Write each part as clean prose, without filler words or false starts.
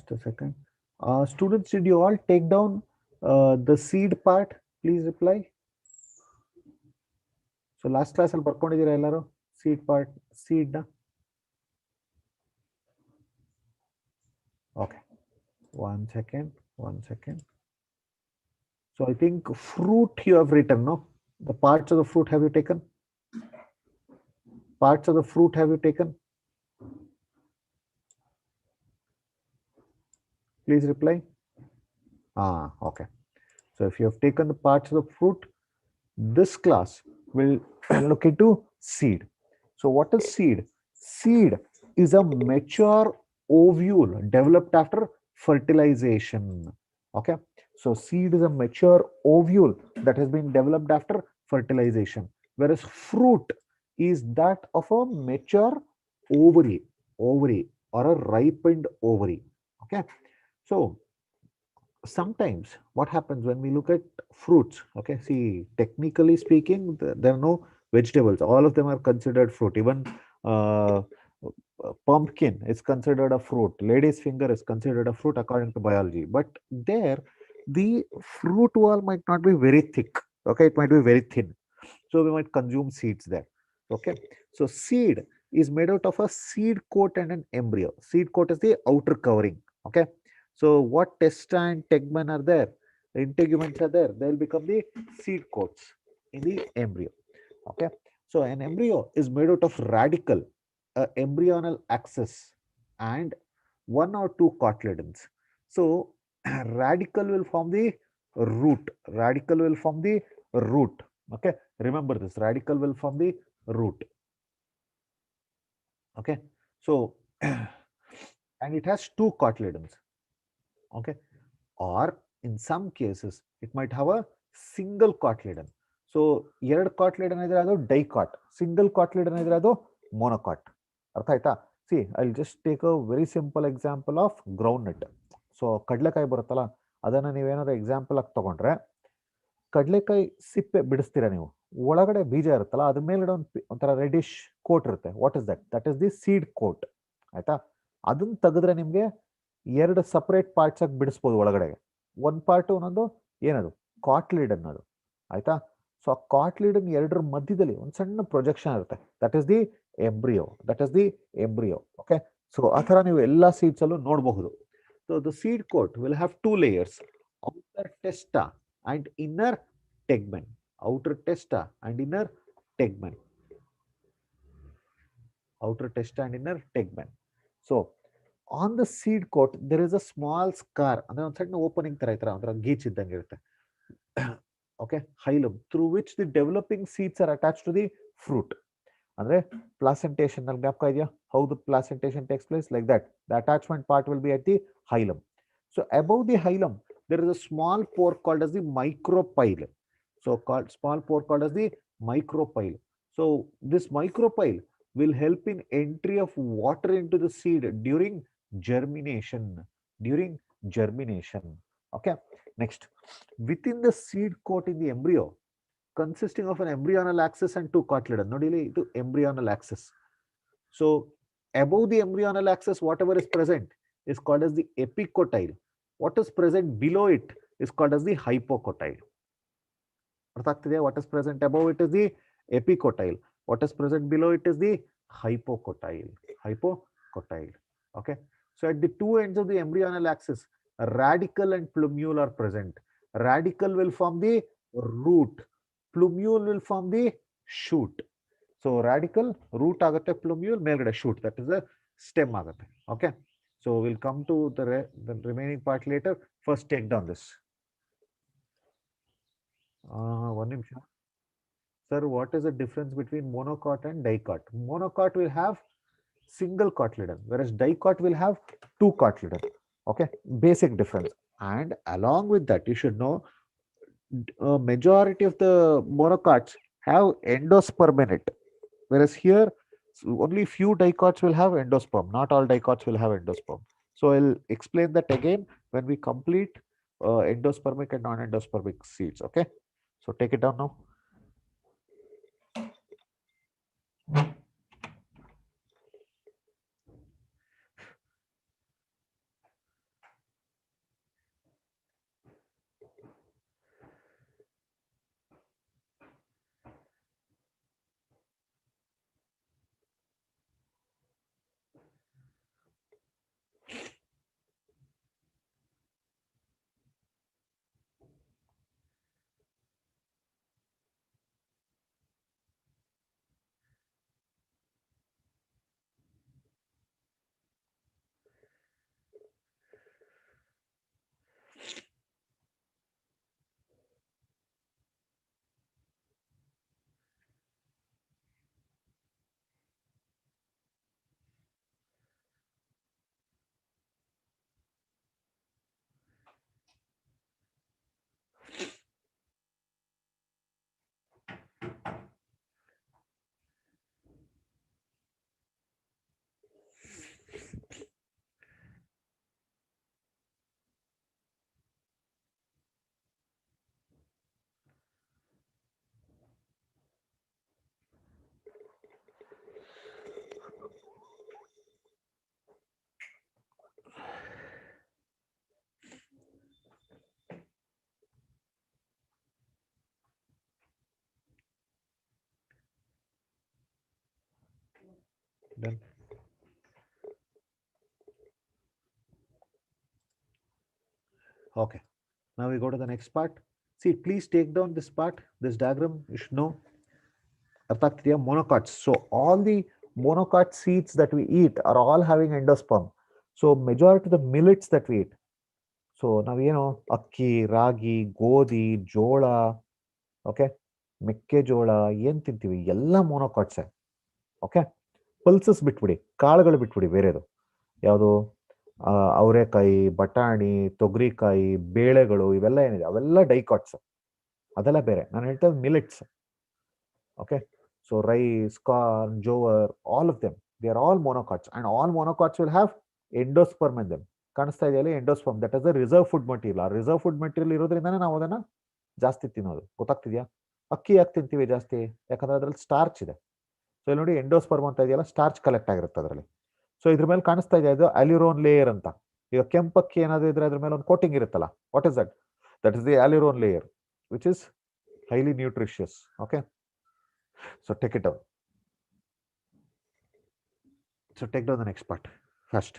Just a second. Students, did you all take down the seed part? Please reply. So last class ಅಲ್ಲಿ ಬರ್ಕೊಂಡಿದ್ದೀರಾ ಎಲ್ಲರೂ seed part, seed na? Okay. One second. So I think fruit you have written, no? The parts of the fruit have you taken? Parts of the fruit have you taken? Please reply. Okay. So if you have taken the parts of the fruit, this class will look into seed. So what is seed? Seed is a mature ovule developed after fertilization. Okay. So seed is a mature ovule that has been developed after fertilization, whereas fruit is that of a mature ovary or a ripened ovary. Okay. So sometimes what happens when we look at fruits, okay, see, technically speaking, there are no vegetables, all of them are considered fruit. Even uh, pumpkin is considered a fruit, lady's finger is considered a fruit according to biology, but there the fruit wall might not be very thick, okay, it might be very thin, so we might consume seeds there. Okay, so seed is made out of a seed coat and an embryo. Seed coat is the outer covering. Okay, so what testa and tegmen are there, the integuments are there, they will become the seed coats in the embryo. Okay, so an embryo is made out of radicle, a embryonal axis, and one or two cotyledons. So radicle will form the root. Radicle will form the root. Okay, remember this. Radicle will form the root. Okay, so and it has two cotyledons. Okay, or in some cases it might have a single cotyledon. So ಎರಡು cotyledon ಇದ್ರೆ ಅದು dicot, single cotyledon ಇದ್ರೆ ಅದು monocot. ಅರ್ಥ ಆಯ್ತಾ? See, I'll just take a very simple example of groundnut. So ಕಡಲೆಕಾಯಿ ಬರುತ್ತಲ್ಲ, ಅದನ್ನ ನೀವೇನಾದ್ರು ಎಕ್ಸಾಂಪಲ್ ಆಗಿ ತಗೊಂಡ್ರೆ, ಕಡಲೆಕಾಯಿ ಸಿಪ್ಪೆ ಬಿಡಿಸ್ತೀರಾ ನೀವು, ಒಳಗಡೆ ಬೀಜ ಇರುತ್ತಲ್ಲ, ಅದ್ರ ಮೇಲ್ಗಡೆ ಒಂಥರ ರೆಡಿಶ್ ಕೋಟ್ ಇರುತ್ತೆ. What is that? That is the seed coat. ಆಯ್ತಾ? ಅದನ್ನ ತೆಗೆದ್ರೆ ನಿಮ್ಗೆ ಎರಡು ಸಪರೇಟ್ ಪಾರ್ಟ್ಸ್ ಆಗಿ ಬಿಡಿಸ್ಬೋದು. ಒಳಗಡೆಗೆ ಒಂದ್ ಪಾರ್ಟ್ ಒಂದೊಂದು ಏನದು ಕಾಟ್ಲಿಡನ್ ಅದು. ಆಯ್ತಾ? ಸೊ ಆ ಕಾಟ್ಲಿಡನ್ ಎರಡರ ಮಧ್ಯದಲ್ಲಿ ಒಂದು ಸಣ್ಣ ಪ್ರೊಜೆಕ್ಷನ್ ಇರುತ್ತೆ. That is the embryo. Okay, so ಆ ತರ ನೀವು ಎಲ್ಲಾ ಸೀಡ್ಸ್ ಅಲ್ಲೂ ನೋಡಬಹುದು. So the seed coat will have two layers, outer testa and inner tegmen. Outer testa and inner tegmen. Outer testa and inner tegmen. So on the seed coat there is a small scar, ಅಂದ್ರೆ ಒಂದು ಸಣ್ಣ opening ತರ ಇತರ ಒಂಥರ ಗೀಚ್ ಇದ್ದಂಗೆ ಇರುತ್ತೆ. Okay, hilum, through which the developing seeds are attached to the fruit. ಅಂದ್ರೆ placentation ನಲ್ಲಿ ಜ್ಞಾಪಕ ಇದೆಯಾ? How the placentation takes place? Like that. The attachment part will be at the hilum. So above the hilum there is a small pore called as the micropyle. So called small pore called as the micropyle. So this micropyle will help in entry of water into the seed during germination. Okay, next, within the seed coat in the embryo, consisting of an embryonal axis and two cotyledons. Nodili, ಇದು embryonal axis. So above the embryonal axis, whatever is present is called as the epicotyle. What is present below it is called as the hypocotyle. What is present above it is the epicotyle. What is present below it is the hypocotyle. Okay, so at the two ends of the embryonal axis, a radicle and plumule are present. Radicle will form the root, plumule will form the shoot. So radicle, root agate, plumule melgade shoot, that is the stem agate. Okay, so we'll come to the remaining part later. First take down this. One nimsha. Sir, what is the difference between monocot and dicot? Monocot will have single cotyledon, whereas dicot will have two cotyledon. Okay, basic difference. And along with that, you should know majority of the monocots have endosperm in it, whereas here only few dicots will have endosperm. Not all dicots will have endosperm. So I'll explain that again when we complete endospermic and non-endospermic seeds. Okay, so take it down now. Done. Okay. Now we go to the next part. See, please take down this part, this diagram. You should know. Monocots. So all the monocot seeds that we eat are all having endosperm. So majority of the millets that we eat. So ನಾವೇನು ಅಕ್ಕಿ ರಾಗಿ ಗೋಧಿ ಜೋಳ okay ಮೆಕ್ಕೆಜೋಳ ಏನ್ ತಿಂತೀವಿ ಎಲ್ಲ ಮೋನೋಕಾಟ್ಸೆ okay pulses ಬಿಟ್ಬಿಡಿ ಕಾಳುಗಳು ಬಿಟ್ಬಿಡಿ ಬೇರೆದು ಯಾವುದು ಅವರೆಕಾಯಿ ಬಟಾಣಿ ತೊಗರಿಕಾಯಿ ಬೇಳೆಗಳು ಇವೆಲ್ಲ ಏನಿದೆ ಅವೆಲ್ಲ ಡೈಕಾಟ್ಸ್ ಅದೆಲ್ಲ ಬೇರೆ ನಾನು ಹೇಳ್ತಾ millets okay so rice corn jowar all of them they are all monocots and all monocots will have endosperm in them ಕಾಣಿಸ್ತಾ ಇದೆಯಲ್ಲ endosperm that is a reserve food material ಆ ರಿಸರ್ವ್ ಫುಡ್ ಮಟೀರಿಯಲ್ ಇರೋದ್ರಿಂದಾನೇ ನಾವು ಅದನ್ನ ಜಾಸ್ತಿ ತಿನ್ನೋದು ಗೊತ್ತಾಗ್ತಿದ್ಯಾ ಅಕ್ಕಿ ಯಾಕೆ ತಿಂತೀವಿ ಜಾಸ್ತಿ ಯಾಕಂದ್ರೆ ಅದ್ರಲ್ಲಿ ಸ್ಟಾರ್ಚ್ ಇದೆ ಸೊ ಇಲ್ಲಿ ನೋಡಿ ಎಂಡೋಸ್ಪರ್ಮ್ ಅಂತ ಇದೆಯಲ್ಲ ಸ್ಟಾರ್ಚ್ ಕಲೆಕ್ಟ್ ಆಗಿರುತ್ತೆ ಅದರಲ್ಲಿ ಸೊ ಇದ್ರ ಮೇಲೆ ಕಾಣಿಸ್ತಾ ಇದೆ ಇದು ಅಲ್ಯೂರೋನ್ ಲೇಯರ್ ಅಂತ ಈಗ ಕೆಂಪಕ್ಕಿ ಏನಾದ್ರು ಇದ್ರೆ ಅದ್ರ ಮೇಲೆ ಒಂದು ಕೋಟಿಂಗ್ ಇರುತ್ತಲ್ಲ what is that that is the aleurone layer which is highly nutritious. Okay, so take it down. So take down the next part first.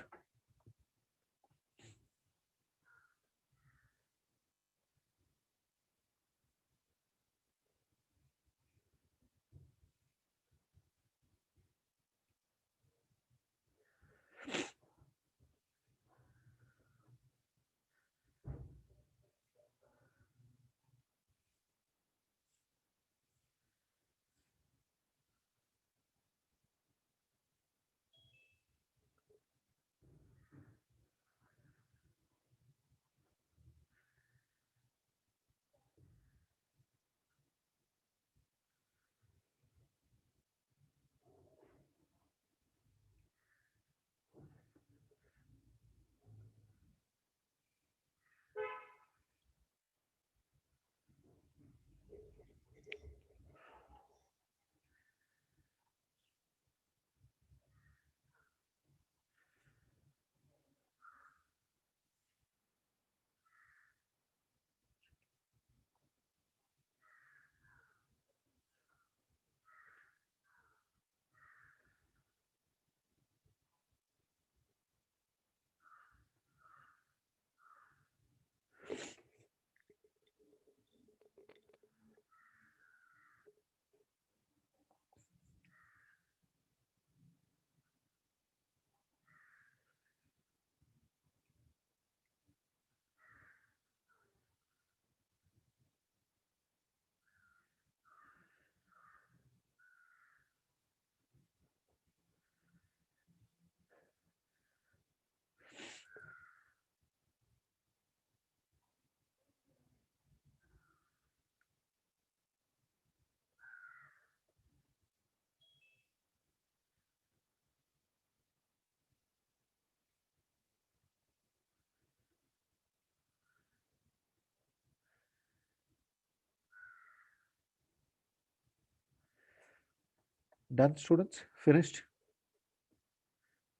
Done, students? Finished?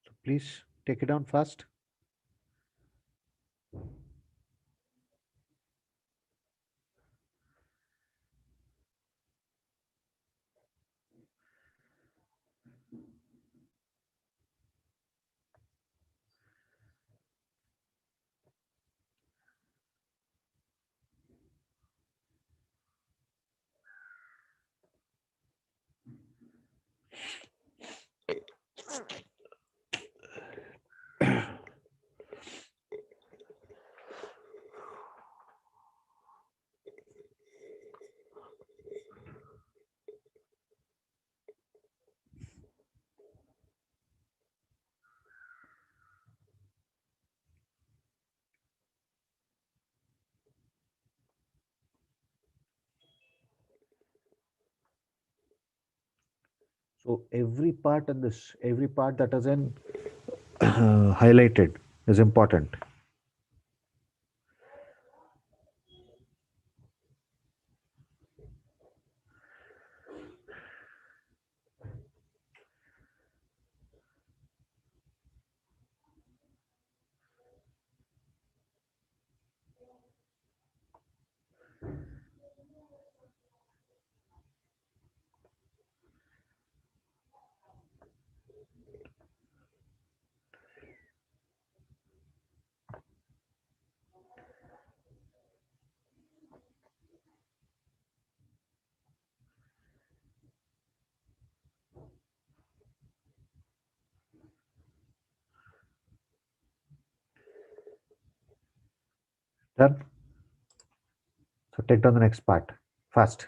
So please take it down fast. So every part in this, every part that is in highlighted is important. Done. So take down the next part fast.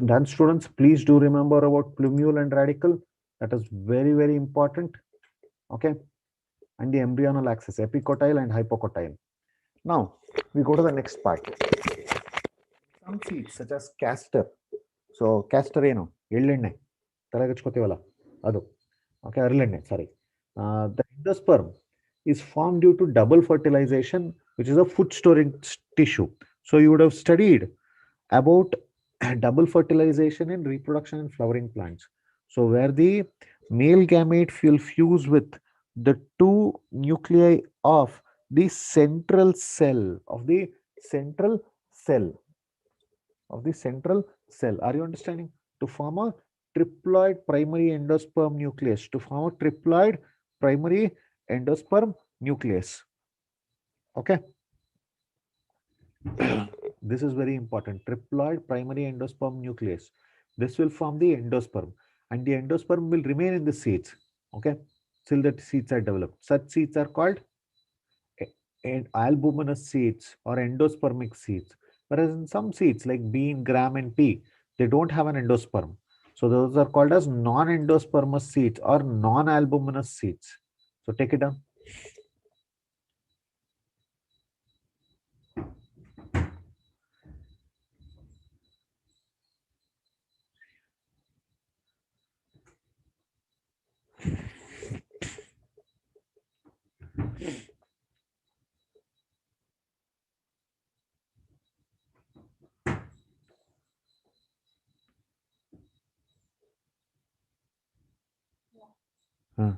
Done, students. Please do remember about plumule and radicle. That is very, very important. Okay. And the embryonal axis, epicotyle and hypocotyle. Now, we go to the next part. Some seeds, such as castor. So, castor ಏನು ಎಳ್ಳೆಣ್ಣೆ ತಲೆಗೆ ಹಚ್ಕೋತೀವಲ್ಲ ಅದು. Okay, ಹರಳೆಣ್ಣೆ, sorry. The endosperm is formed due to double fertilization, which is a food storing tissue. So, you would have studied about double fertilization in reproduction and flowering plants. So, where the male gamete will fuse with the two nuclei of the central cell of the central cell of the central cell. Are you understanding? To form a triploid primary endosperm nucleus. To form a triploid primary endosperm nucleus. Okay. This is very important. Triploid primary endosperm nucleus. This will form the endosperm, and the endosperm will remain in the seeds. Okay, till the seeds are developed. Such seeds are called albuminous seeds or endospermic seeds. Whereas in some seeds like bean, gram, and pea, they don't have an endosperm. So those are called as non-endospermous seeds or non-albuminous seeds. So take it down. Huh.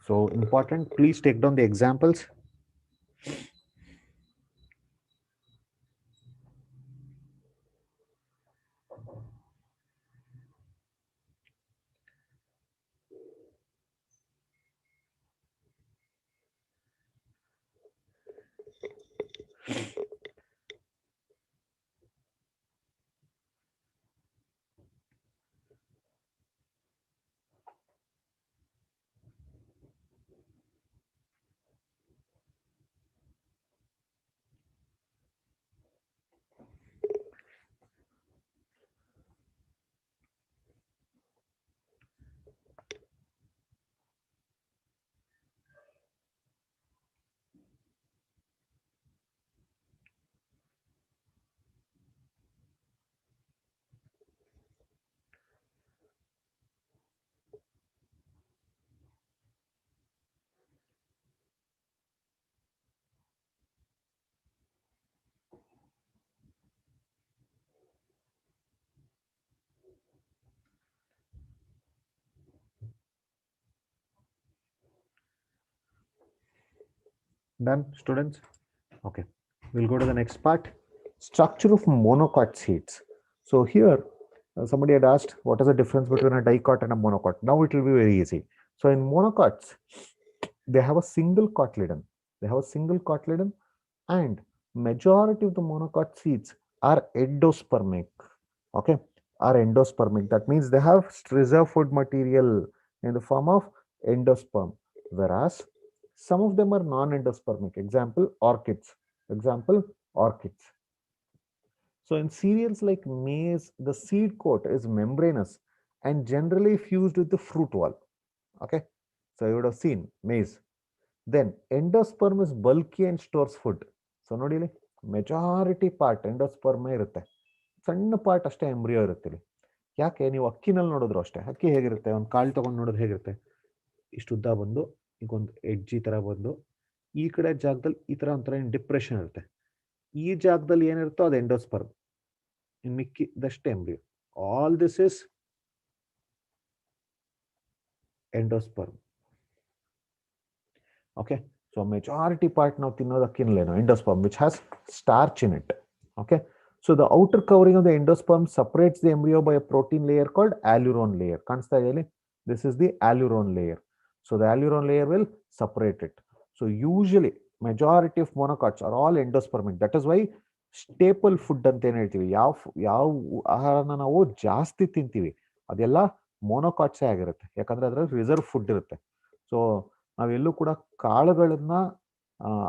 So important, please take down the examples. Done, students? Okay. We'll go to the next part. Structure of monocot seeds. So here, somebody had asked, what is the difference between a dicot and a monocot? Now it will be very easy. So in monocots, they have a single cotyledon. They have a single cotyledon, and majority of the monocot seeds are endospermic. Okay, are endospermic. That means they have reserve food material in the form of endosperm, whereas some of them are non-endospermic. Example, orchids. Example, orchids. So in cereals like maize, the seed coat is membranous and generally fused with the fruit wall. Okay, so you would have seen maize. Then endosperm is bulky and stores food. So ನೋಡಿ ಇಲ್ಲಿ majority part ಎಂಡೋಸ್ಪರ್ಮೇ ಇರುತ್ತೆ, ಸಣ್ಣ part ಅಷ್ಟೇ embryo ಇರುತ್ತೆ ಇಲ್ಲಿ. ಯಾಕೆ ನೀವು ಅಕ್ಕಿನಲ್ಲಿ ನೋಡಿದ್ರು ಅಷ್ಟೇ, ಅಕ್ಕಿ ಹೇಗಿರುತ್ತೆ, ಒಂದು ಕಾಳು ತಗೊಂಡು ನೋಡಿದ್ರೆ ಹೇಗಿರುತ್ತೆ, ಇಷ್ಟು ಉದ್ದ ಬಂದು ಈಗ ಒಂದು ಎಡ್ಜಿ ತರ ಬಂದು ಈ ಕಡೆ ಜಾಗದಲ್ಲಿ ಈ ತರ ಒಂಥರ ಡಿಪ್ರೆಷನ್ ಇರುತ್ತೆ. ಈ ಜಾಗದಲ್ಲಿ ಏನಿರುತ್ತೋ ಅದು ಎಂಡೋಸ್ಪರ್ಮ್, ಇನ್ನು ಮಿಕ್ಕಿದಷ್ಟೇ embryo. All this is endosperm. Okay, so majority part now ತಿನ್ನೋದು ಅಕ್ಕಿನಲ್ಲೇನೋ endosperm which has starch in it. Okay, so the outer covering of the endosperm separates the embryo by a protein layer called alluron layer. ಕಾಣಿಸ್ತಾ ಇದೆ ಇಲ್ಲಿ, this is the alluron layer. So the alluron layer will separate it. So usually majority of monocots are all endospermic. That is why staple food ಅಂತ ಏನ್ ಹೇಳ್ತೀವಿ, ಯಾವ ಆಹಾರನ ನಾವು ಜಾಸ್ತಿ ತಿಂತೀವಿ ಅದೆಲ್ಲ ಮೋನೋಕಾಟ್ಸೇ ಆಗಿರುತ್ತೆ, ಯಾಕಂದ್ರೆ ಅದ್ರಲ್ಲಿ ರಿಸರ್ವ್ ಫುಡ್ ಇರುತ್ತೆ. ಸೊ ನಾವೆಲ್ಲೂ ಕೂಡ ಕಾಳುಗಳನ್ನ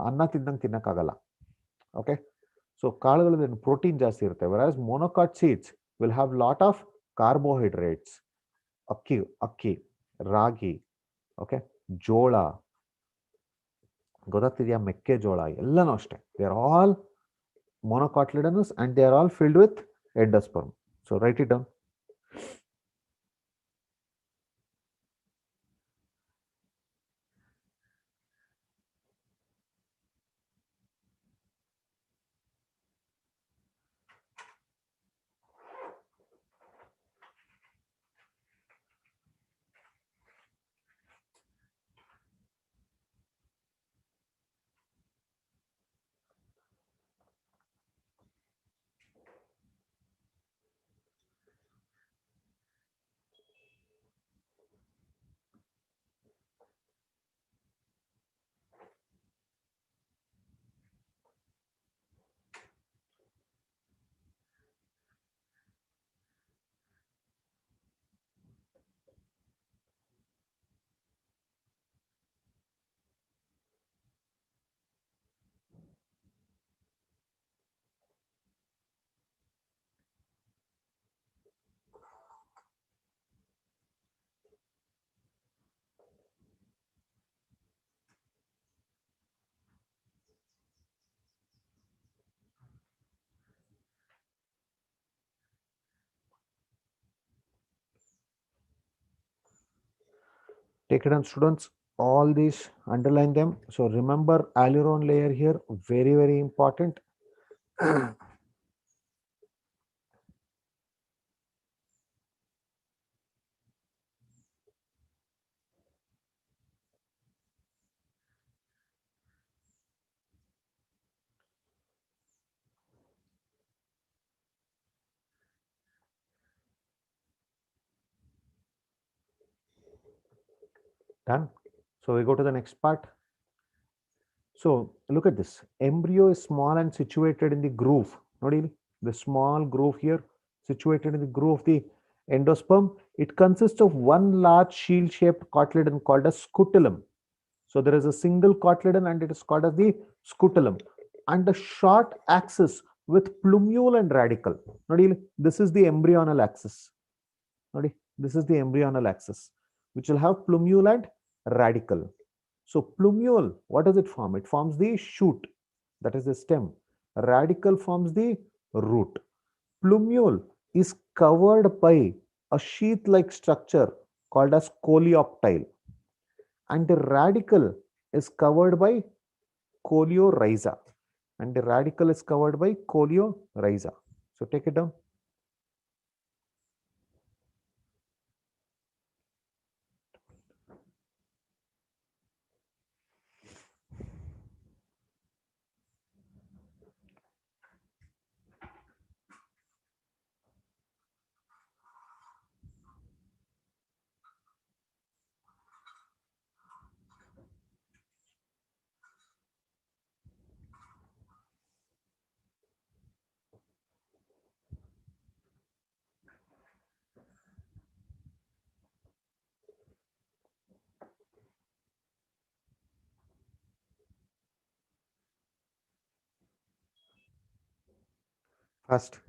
ಅನ್ನ ತಿಂದಂಗೆ ತಿನ್ನಕ್ಕಾಗಲ್ಲ. ಓಕೆ, ಸೊ ಕಾಳುಗಳಲ್ಲಿ ಪ್ರೋಟೀನ್ ಜಾಸ್ತಿ ಇರುತ್ತೆ, whereas monocot seeds will have lot of carbohydrates. ಅಕ್ಕಿ, ರಾಗಿ, ಓಕೆ, ಜೋಳ, ಗೊತ್ತಾಗ್ತಿದೆಯಾ, ಮೆಕ್ಕೆಜೋಳ ಎಲ್ಲನೂ ಅಷ್ಟೇ, they are all monocotyledonous and they are all filled with endosperm. So write it down. Take it down, students. All these underline them. So remember alluron layer here, very, very important. Done. So we go to the next part. So look at this. Embryo is small and situated in the groove. Nodi, the small groove here, situated in the groove of the endosperm. It consists of one large shield-shaped cotyledon called a scutellum. So there is a single cotyledon and it is called as the scutellum. And a short axis with plumule and radicle. Nodi, this is the embryonal axis. Nodi, this is the embryonal axis, which will have plumule and radicle. So plumule, what does it form? It forms the shoot, that is the stem. Radicle forms the root. Plumule is covered by a sheath-like structure called as coleoptile, and the radicle is covered by coleorhiza. And the radicle is covered by coleorhiza. So take it down. Fast.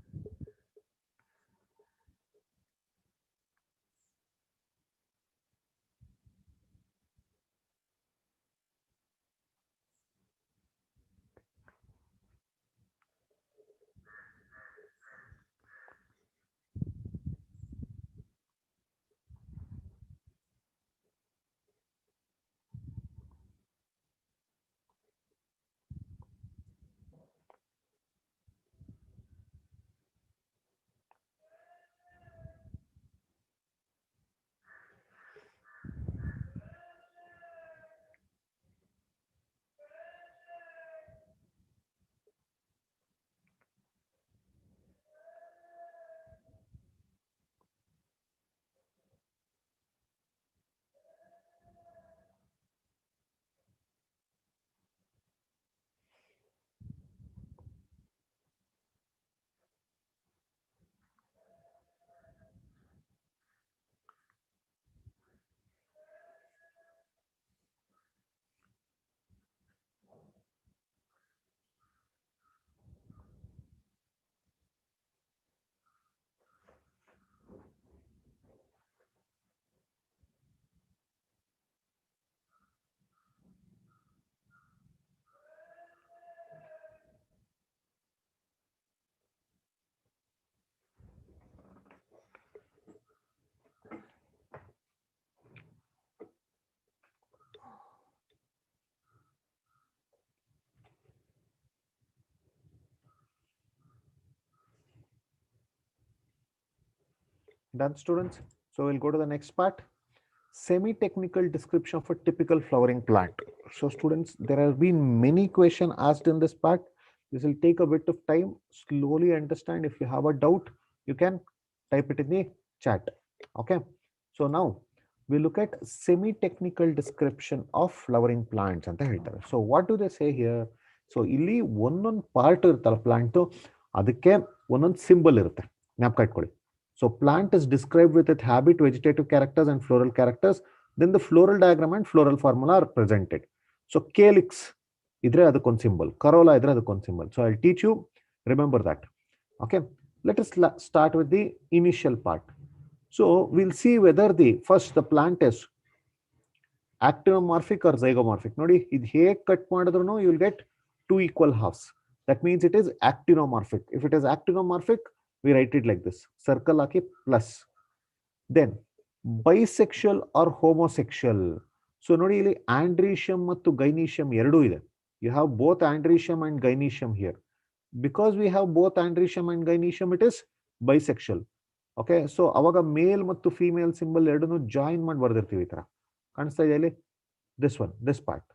Done, students? So we'll go to the next part. Semi-technical description of a typical flowering plant. So students, there have been many questions asked in this part. This will take a bit of time. Slowly understand. If you have a doubt, you can type it in the chat. Okay. So now we look at semi-technical description of flowering plants ಅಂತ ಹೇಳ್ತಾರೆ. So what do they say here? So ಇಲ್ಲಿ ಒಂದೊಂದು part ಇರುತ್ತಲ್ಲ plant, ಅದಕ್ಕೆ ಒಂದೊಂದು symbol ಇರುತ್ತೆ, ಜ್ಞಾಪಕ ಇಟ್ಕೊಳ್ಳಿ. So plant is described with its habit, vegetative characters and floral characters. Then the floral diagram and floral formula are presented. So calyx idre adukon symbol, corolla idre adukon symbol. So I'll teach you, remember that. Okay, let us start with the initial part. So we'll see whether the plant is actinomorphic or zygomorphic. Nodi idu hege cut madidrunu you will get two equal halves. That means it is actinomorphic. If it is actinomorphic, we write it like this, circle haki plus. Then bisexual or homosexual. So nodi ಇಲ್ಲಿ andrecium ಮತ್ತು gynecium ಎರಡೂ ಇದೆ. You have both andrecium and gynecium here. Because we have both andrecium and gynecium, it is bisexual. Okay, so ಅವಾಗ ಮೇಲ್ ಮತ್ತು female symbol ಎರಡನ್ನು join ಮಾಡಿ ಬರ್ದಿರ್ತೀವಿ ಈ ತರ. ಕಾಣಿಸ್ತಾ ಇದೆ ಇಲ್ಲಿ, this one, this part.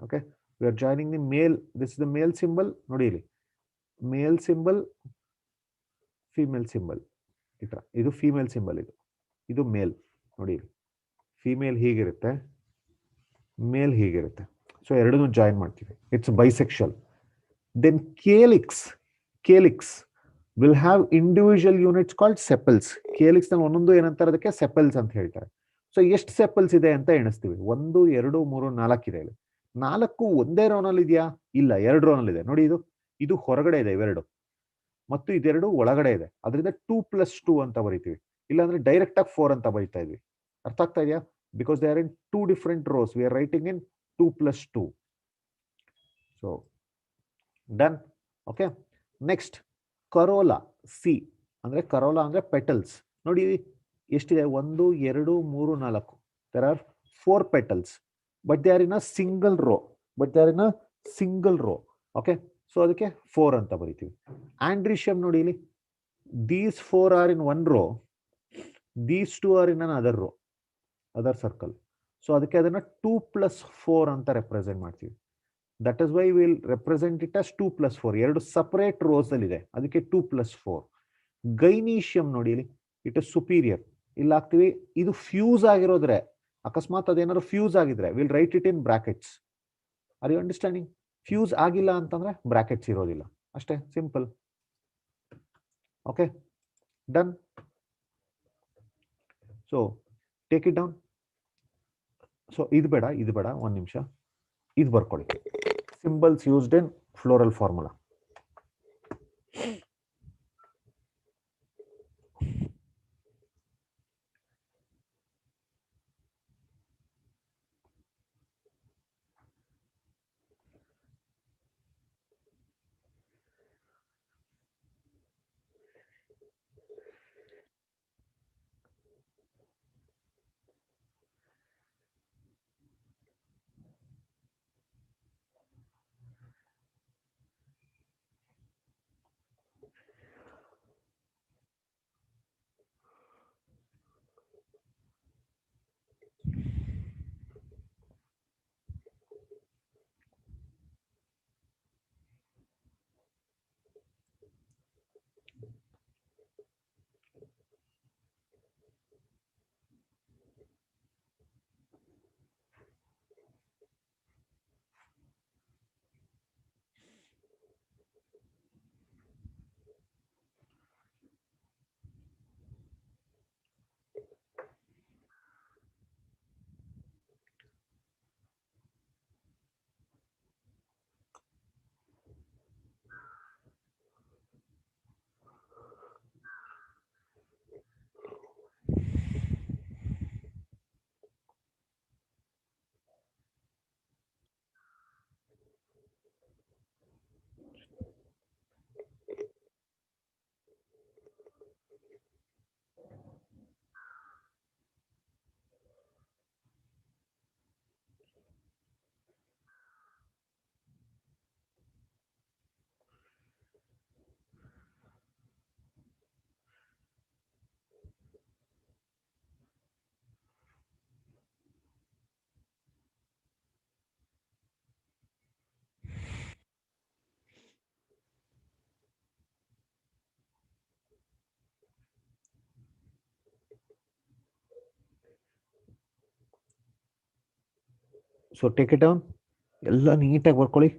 Okay, we are joining the male. This is the male symbol. ನೋಡಿ ಇಲ್ಲಿ male symbol, female symbol. ಇದು ಫೀಮೇಲ್ ಸಿಂಬಲ್, ಇದು ಮೇಲ್. ನೋಡಿ ಫೀಮೇಲ್ ಹೀಗಿರುತ್ತೆ, ಮೇಲ್ ಹೀಗಿರುತ್ತೆ. ಸೊ ಎರಡನ್ನೂ ಜಾಯಿನ್ ಮಾಡ್ತೀವಿ, it's bisexual. Then calyx will have individual units called sepals. Calyx ನಲ್ಲಿ ಒಂದೊಂದು ಏನಂತಾರೆ, ಅದಕ್ಕೆ ಸೆಪಲ್ಸ್ ಅಂತ ಹೇಳ್ತಾರೆ. ಸೊ ಎಷ್ಟು ಸೆಪಲ್ಸ್ ಇದೆ ಅಂತ ಎಣಿಸ್ತೀವಿ, 1 2 3 4 ಇದೆ. ಇಲ್ಲಿ 4 ಒಂದೇ ರೋನಲ್ಲಿ ಇದೆಯಾ? ಇಲ್ಲ, 2 ರೋನಲ್ಲಿ ಇದೆ. ನೋಡಿ ಇದು ಹೊರಗಡೆ ಇದೆ ಇವೆರಡು, ಮತ್ತು ಇದೆರಡು ಒಳಗಡೆ ಇದೆ. ಅದರಿಂದ 2 + 2 ಅಂತ ಬರೀತೀವಿ. ಇಲ್ಲಾಂದ್ರೆ ಡೈರೆಕ್ಟ್ ಆಗಿ 4 ಅಂತ ಬರೀತಾ ಇದ್ವಿ. ಅರ್ಥ ಆಗ್ತಾ ಇದೆಯಾ? Because they are in 2 different rows, we are writing in 2 + 2. So done. Okay, next corolla. C ಅಂದ್ರೆ ಕರೋಲಾ ಅಂದ್ರೆ ಪೆಟಲ್ಸ್. ನೋಡಿ ಎಷ್ಟಿದೆ, 1 2 3 4. There are 4 petals, but they are in a single row. Okay, so ಅದಕ್ಕೆ 4 ಅಂತ ಬರೀತೀವಿ. ಆಂಡ್ರಿಶಿಯಂ ನೋಡಿ ಇಲ್ಲಿ, these 4 are in one row, these 2 are in another row, other circle. So ಅದಕ್ಕೆ ಅದನ್ನ 2 + 4 ಅಂತ ರೆಪ್ರೆಸೆಂಟ್ ಮಾಡ್ತೀವಿ. That is why will represent it as 2 + 4. ಎರಡು separate rose ಅಲ್ಲಿ ಇದೆ, ಅದಕ್ಕೆ 2 + 4. ಗೈನೀಷಿಯಂ ನೋಡಿ ಇಲ್ಲಿ, ಇಟ್ ಇಸ್ ಸುಪೀರಿಯರ್. ಇಲ್ಲಿ ಹಾಕ್ತಿವಿ. ಇದು ಫ್ಯೂಸ್ ಆಗಿರೋದ್ರೆ, ಅಕಸ್ಮಾತ್ ಅದೇನಾದ್ರು ಫ್ಯೂಸ್ ಆಗಿದ್ರೆ, will write it in brackets. Are you understanding? Fuse ಆಗಿಲ್ಲ ಅಂತಂದ್ರೆ ಬ್ರಾಕೆಟ್ಸ್ ಇರೋದಿಲ್ಲ, ಅಷ್ಟೇ, simple. Okay, done. So take it down. So ಇದು ಬೇಡ, ಒಂದು ನಿಮಿಷ, ಇದು ಬರ್ಕೊಳ್ಳಿ. Symbols used in floral formula. So take it down. ಎಲ್ಲ ನೀಟಾಗಿ ಬರ್ಕೊಳ್ಳಿ.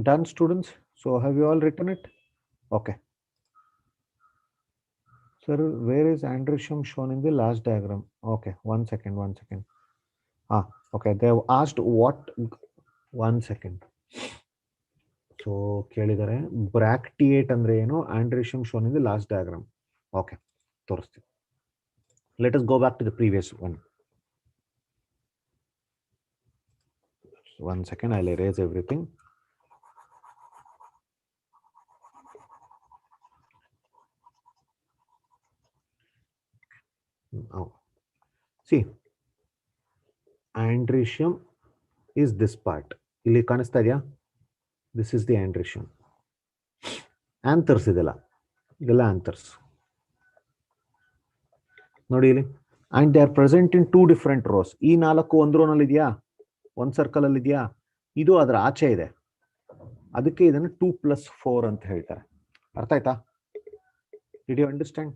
Done, students? So have you all written it? Okay. Sir, where is androecium shown in the last diagram? Okay, one second. Okay, they have asked what. 1 second. So ಕೇಳಿದರೆ bracteate ಅಂದ್ರೆ ಏನು, androecium shown in the last diagram. Okay, ತೋರಿಸ್ತೀನಿ. Let us go back to the previous one. 1 second, I'll erase everything. Now, see, androecium is this part. ಇಲ್ಲಿ ಕಾಣಿಸ್ತಾ ಇದೆಯಾ? This is the androecium. Anthers ಇದೆಲ್ಲ anthers. ನೋಡಿ ಇಲ್ಲಿ. And they are present in 2 different rows. ಈ 4 ಒಂದು rho ನಲ್ಲಿ ಇದೆಯಾ, ಒಂದು ಸರ್ಕಲ್ ಅಲ್ಲಿ ಇದೆಯಾ, ಇದು ಅದರ ಆಚೆ ಇದೆ, ಅದಕ್ಕೆ ಇದನ್ನು 2+4 ಅಂತ ಹೇಳ್ತಾರೆ. ಅರ್ಥ ಆಯ್ತಾ? Did you understand?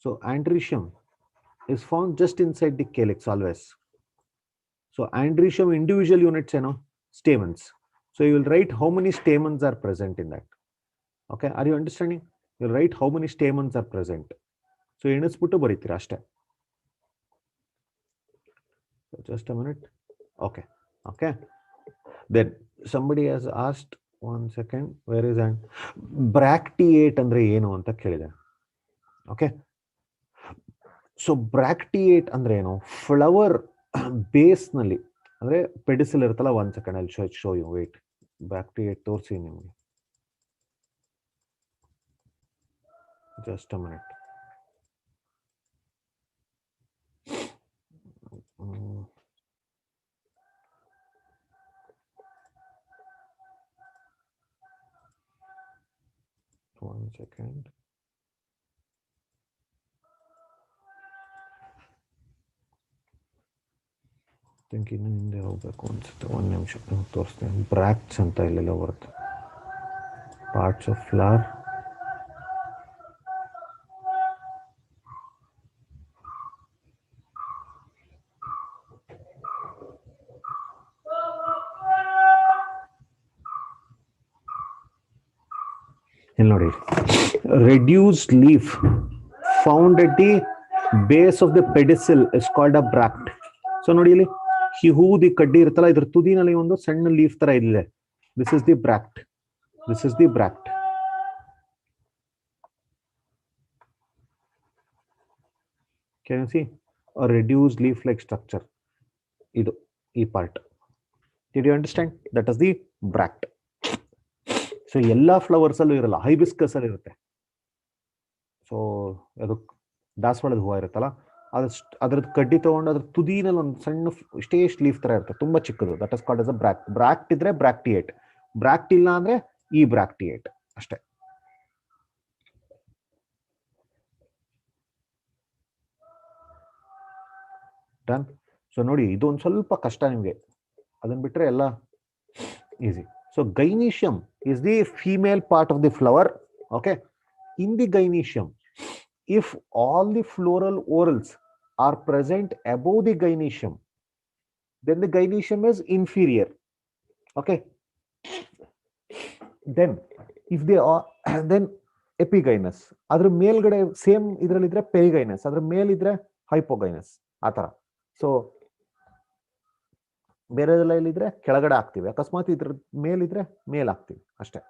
So androecium is found just inside the calyx always. So androecium individual units, stamens. So you will write how many stamens are present in that. Okay, are you understanding? You will write how many stamens are present. So ಎಣಿಸ್ಬಿಟ್ಟು ಬರೀತೀರಾ ಅಷ್ಟೇ. Just a minute. Okay. Then somebody has asked, 1 second, where is that? Bracteate ಅಂದ್ರೆ ಏನು ಅಂತ ಕೇಳಿದೆ. Okay. So bracteate ಅಂದ್ರೆ ಏನು? Flower base ನಲ್ಲಿ ಅಂದ್ರೆ ಪೆಡಿಸಿಲ್ ಇರುತ್ತಲ್ಲ. 1 second, I'll show you. Wait. Bracteate ತೋರಿಸಿ ನಿಮಗೆ. Just a minute. One second. think ಇನ್ನು ಹಿಂದೆ ಹೋಗ್ಬೇಕು ಅನ್ಸುತ್ತೆ. 1 ನಿಮಿಷ ತೋರಿಸ್ತೇನೆ. ಬ್ರಾಕ್ಟ್ಸ್ ಅಂತ ಇಲ್ಲೆಲ್ಲ ಬರುತ್ತೆ. ಪಾರ್ಟ್ಸ್ ಆಫ್ ಫ್ಲವರ್, ಇಲ್ಲಿ ನೋಡಿ, reduced leaf found at the base of the pedicel is called a bract. So ನೋಡಿ ಇಲ್ಲಿ ಈ ಹೂದಿ ಕಡ್ಡಿ ಇರುತ್ತಲ್ಲ, ಇದ್ರ ತುದಿನಲ್ಲಿ ಒಂದು ಸಣ್ಣ ಲೀಫ್ ತರ ಇದೆ. This is the bract. Can you see a reduced leaf like structure? Idu e part. Did you understand? That is the bract. So ಎಲ್ಲ ಫ್ಲವರ್ಸ್ ಅಲ್ಲೂ ಇರಲ್ಲ, ಹೈಬಿಸ್ಕಸ್ ಅಲ್ಲಿ ಇರುತ್ತೆ. ಸೊ ಅದು ದಾಸವಾಳದ ಹೂವು ಇರುತ್ತಲ್ಲ, ಅದ್ರದ್ದು ಕಡ್ಡಿ ತಗೊಂಡು ಅದ್ರ ತುದಿನಲ್ಲಿ ಒಂದು ಸಣ್ಣ ಇಷ್ಟೇ ಲೀಫ್ ತರ ಇರುತ್ತೆ, ತುಂಬಾ ಚಿಕ್ಕದು. That is called as a ಬ್ರಾಕ್ಟ್. ಬ್ರಾಕ್ಟ್ ಇದ್ರೆ ಬ್ರಾಕ್ಟಿಯೇಟ್, ಬ್ರಾಕ್ಟ್ ಇಲ್ಲ ಅಂದ್ರೆ ಈ ಬ್ರಾಕ್ಟಿಯೇಟ್ ಅಷ್ಟೇ. ಡನ್. ಸೊ ನೋಡಿ, ಇದು ಒಂದು ಸ್ವಲ್ಪ ಕಷ್ಟ ನಿಮಗೆ, ಅದನ್ನ ಬಿಟ್ರೆ ಎಲ್ಲ easy. So gynoecium is the female part of the flower. Okay, in the gynecium, if all the floral whorls are present above the gynecium, then the gynecium is inferior. Okay, then if they are then epigynous, ಅದ್ರ ಮೇಲ್ಗಡೆ same ಇದ್ರಲ್ಲಿದ್ರೆ ಪೆರಿಗೈನಸ್, ಅದ್ರ ಮೇಲಿದ್ರೆ hypogynous, ಆ ತರ. So ಬೇರೆದೆಲ್ಲ ಇಲ್ಲಿದ್ರೆ ಕೆಳಗಡೆ ಹಾಕ್ತಿವಿ, ಅಕಸ್ಮಾತ್ ಇದ್ರ ಮೇಲಿದ್ರೆ ಮೇಲ್ ಹಾಕ್ತಿವಿ ಅಷ್ಟೇ.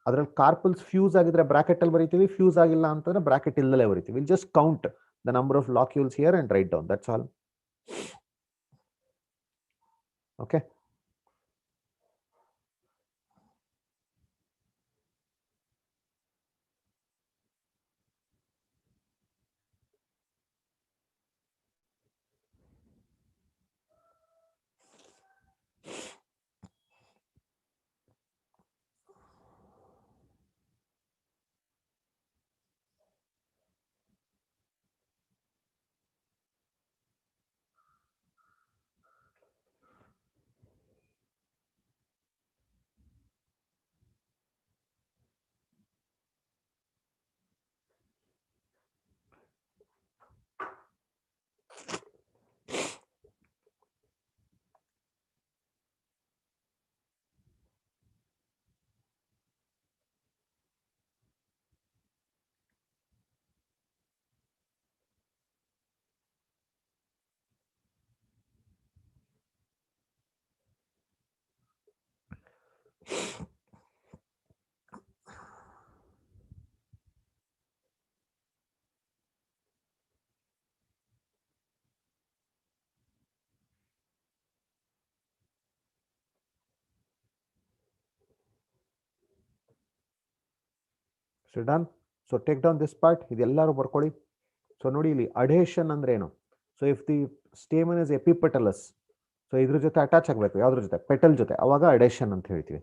ಅದ್ರಲ್ಲಿ ಕಾರ್ಪಲ್ಸ್ ಫ್ಯೂಸ್ ಆಗಿದ್ರೆ ಬ್ರಾಕೆಟ್ ಅಲ್ಲಿ ಬರೀತೀವಿ, ಫ್ಯೂಸ್ ಆಗಿಲ್ಲ ಅಂತಂದ್ರೆ ಬ್ರಾಕೆಟ್ ಇಲ್ಲದಲ್ಲೇ ಬರೀತೀವಿ. Will just count the number of locules here and write down, that's all. Okay, so done. So take down this part, ಇದೆಲ್ಲರೂ ಬರ್ಕೊಳ್ಳಿ. ಸೊ ನೋಡಿ, ಇಲ್ಲಿ ಅಡೇಷನ್ ಅಂದ್ರೆ ಏನು? So if the stamen is epipetalous, so ಇದ್ರ ಜೊತೆ ಅಟ್ಯಾಚ್ ಆಗಬೇಕು, ಯಾವ್ದ್ರ ಜೊತೆ? ಪೆಟಲ್ ಜೊತೆ, ಅವಾಗ ಅಡೇಷನ್ ಅಂತ ಹೇಳ್ತೀವಿ.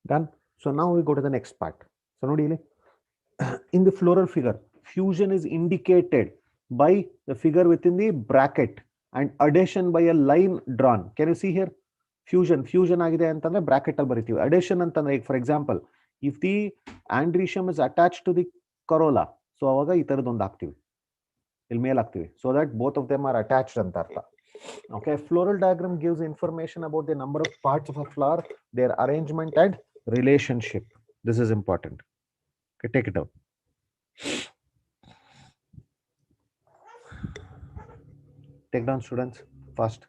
Done. So now we go to the next part. So ನೋಡಿ ಇಲ್ಲಿ, in the floral figure, fusion is indicated by the figure within the bracket and adhesion by a line drawn. Can you see here? Fusion ಆಗಿದೆ ಅಂತಂದ್ರೆ bracket ಅಲ್ಲಿ ಬರಿತೀವಿ. Adhesion ಅಂತಂದ್ರೆ, ಈಗ for example, if the androecium is attach to the corolla, so ಅವಾಗ ಈ ತರದ್ದು ಒಂದು ಹಾಕ್ತಿವಿ, ಇಲ್ಲಿ ಮೇಲ್ ಹಾಕ್ತಿವಿ, so that both of them are attached ಅಂತ ಅರ್ಥ. Okay, floral diagram gives information about the number of parts of a flower, their arrangement and relationship. This is important. Okay, take it out. Take down, students, fast.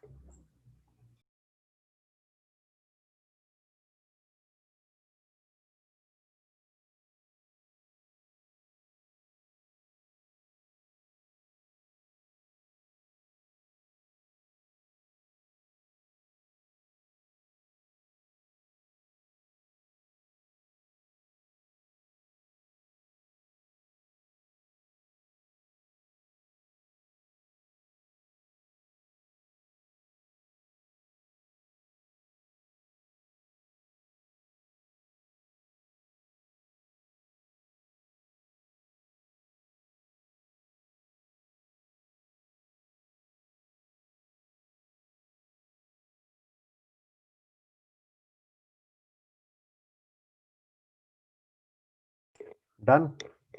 Done.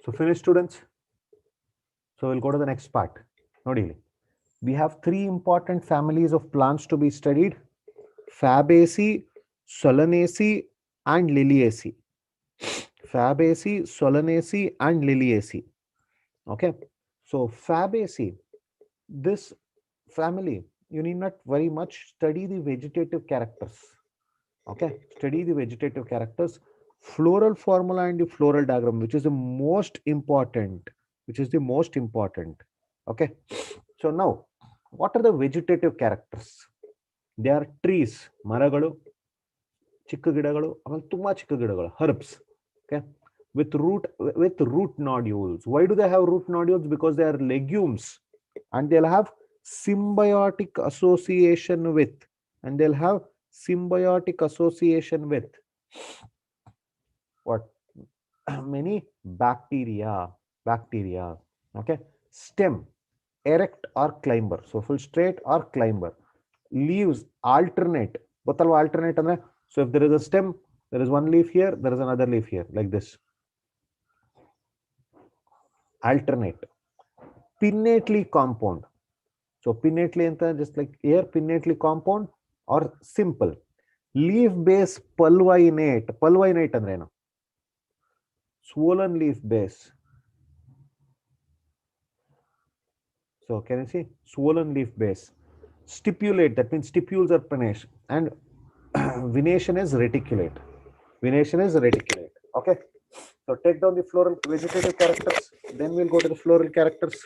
So finish, students. So we'll go to the next part. Nodi, we have three important families of plants to be studied: Fabaceae, Solanaceae, and Liliaceae. Fabaceae, Solanaceae, and Liliaceae. Okay. So Fabaceae, this family, you need not very much study the vegetative characters. Okay, study the vegetative characters, floral formula and the floral diagram, which is the most important, okay. So now, what are the vegetative characters? They are trees, maragalu, ಚಿಕ್ಕ ಗಿಡಗಳು, ಆಮೇಲೆ ತುಂಬಾ ಚಿಕ್ಕ ಗಿಡಗಳು, herbs. Okay, with root nodules. Why do they have root nodules? Because they are legumes, and they'll have symbiotic association with, what? Many bacteria. Okay. Stem, erect or climber, so full straight or climber. Leaves, alternate. Alternate. So if there is a stem, there is one leaf here, there is another leaf here, like this. Alternate. Pinnately compound. So pinnately, just like here, pinnately compound or simple. Leaf base pulvinate. Pulvinate andre ಏನು? Swollen leaf base. So can you see? Swollen leaf base. Stipulate, that means stipules are panache, and venation is reticulate. Okay. So take down the floral vegetative characters, then we'll go to the floral characters.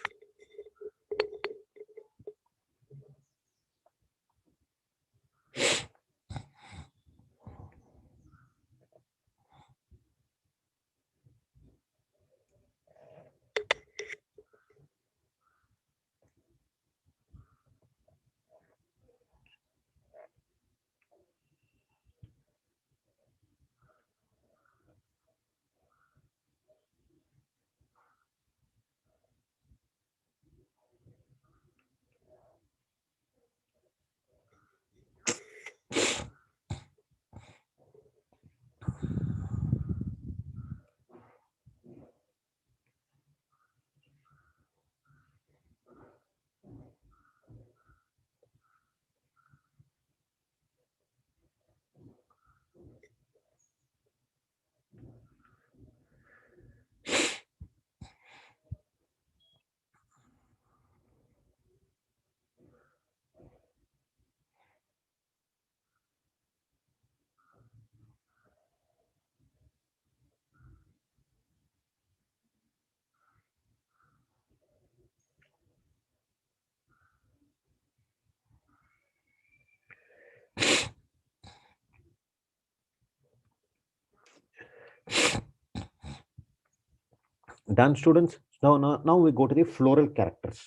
Done, students. Now we go to the floral characters.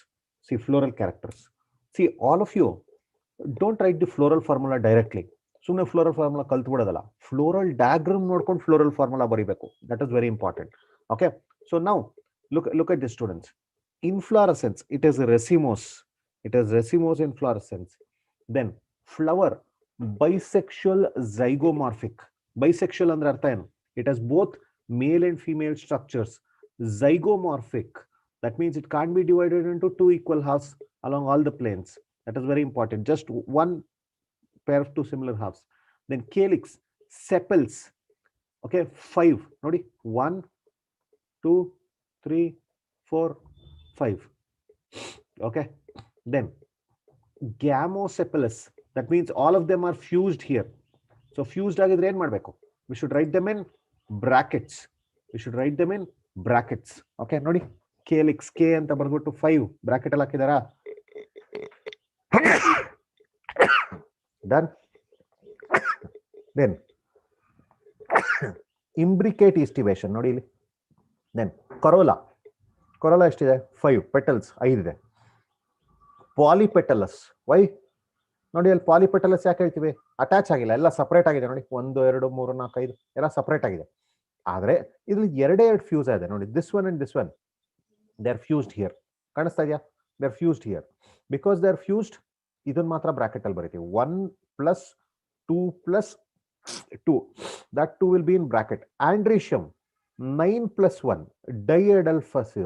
See, floral characters. See, all of you, don't write the floral formula directly. ಸುಮ್ಮನೆ floral formula ಕಲ್ತು ಬಿಡೋದಲ್ಲ, floral diagram ನೋಡ್ಕೊಂಡು floral formula ಬರೀಬೇಕು. That is very important. Okay. So now look at the students. Inflorescence, it is racemose. Inflorescence. Then flower, bisexual zygomorphic. Bisexual ಅಂದ್ರೆ ಅರ್ಥ ಏನು? It has both male and female structures. Zygomorphic, that means it can't be divided into two equal halves along all the planes. That is very important. Just one pair of two similar halves. Then calyx, sepals. Okay, 5. Nodi, 1, 2, 3, 4, 5. Okay. Then gamosepalous, that means all of them are fused here. So fused agidre ಏನು ಮಾಡಬೇಕು? We should write them in brackets. Okay, ನೋಡಿ, calyx, k ಅಂತ ಬರ್ಬಿಟ್ಟು 5 bracket ಅಲ್ಲಿ ಹಾಕಿದಾರಾ? Done. Then imbricate estivation, ನೋಡಿ ಇಲ್ಲಿ. Then corolla ಎಷ್ಟಿದೆ? 5 petals, 5 ಇದೆ. Polypetalous, why? ನೋಡಿ ಅಲ್ಲಿ ಪಾಲಿಪೆಟಲಸ್ ಯಾಕೆ ಹೇಳ್ತೀವಿ? ಅಟ್ಯಾಚ್ ಆಗಿಲ್ಲ, ಎಲ್ಲ ಸಪರೇಟ್ ಆಗಿದೆ. ನೋಡಿ, 1, 2, 3, 4, 5 ಎಲ್ಲ ಸಪರೇಟ್ ಆಗಿದೆ. ಆದ್ರೆ ಇದ್ರಲ್ಲಿ ಎರಡೇ ಫ್ಯೂಸ್ ಆಗಿದೆ. ನೋಡಿ, this one and this one, they are fused here. ಕಾಣಿಸ್ತಾ ಇದೆಯಾ? They are fused here. Because they R fused, ಇದನ್ನ ಮಾತ್ರ ಬ್ರಾಕೆಟ್ ಅಲ್ಲಿ ಬರೀತೀವಿ. 1 + 2 + 2, that 2 will be in bracket. Andrecium, 9 plus 1 diadelphous.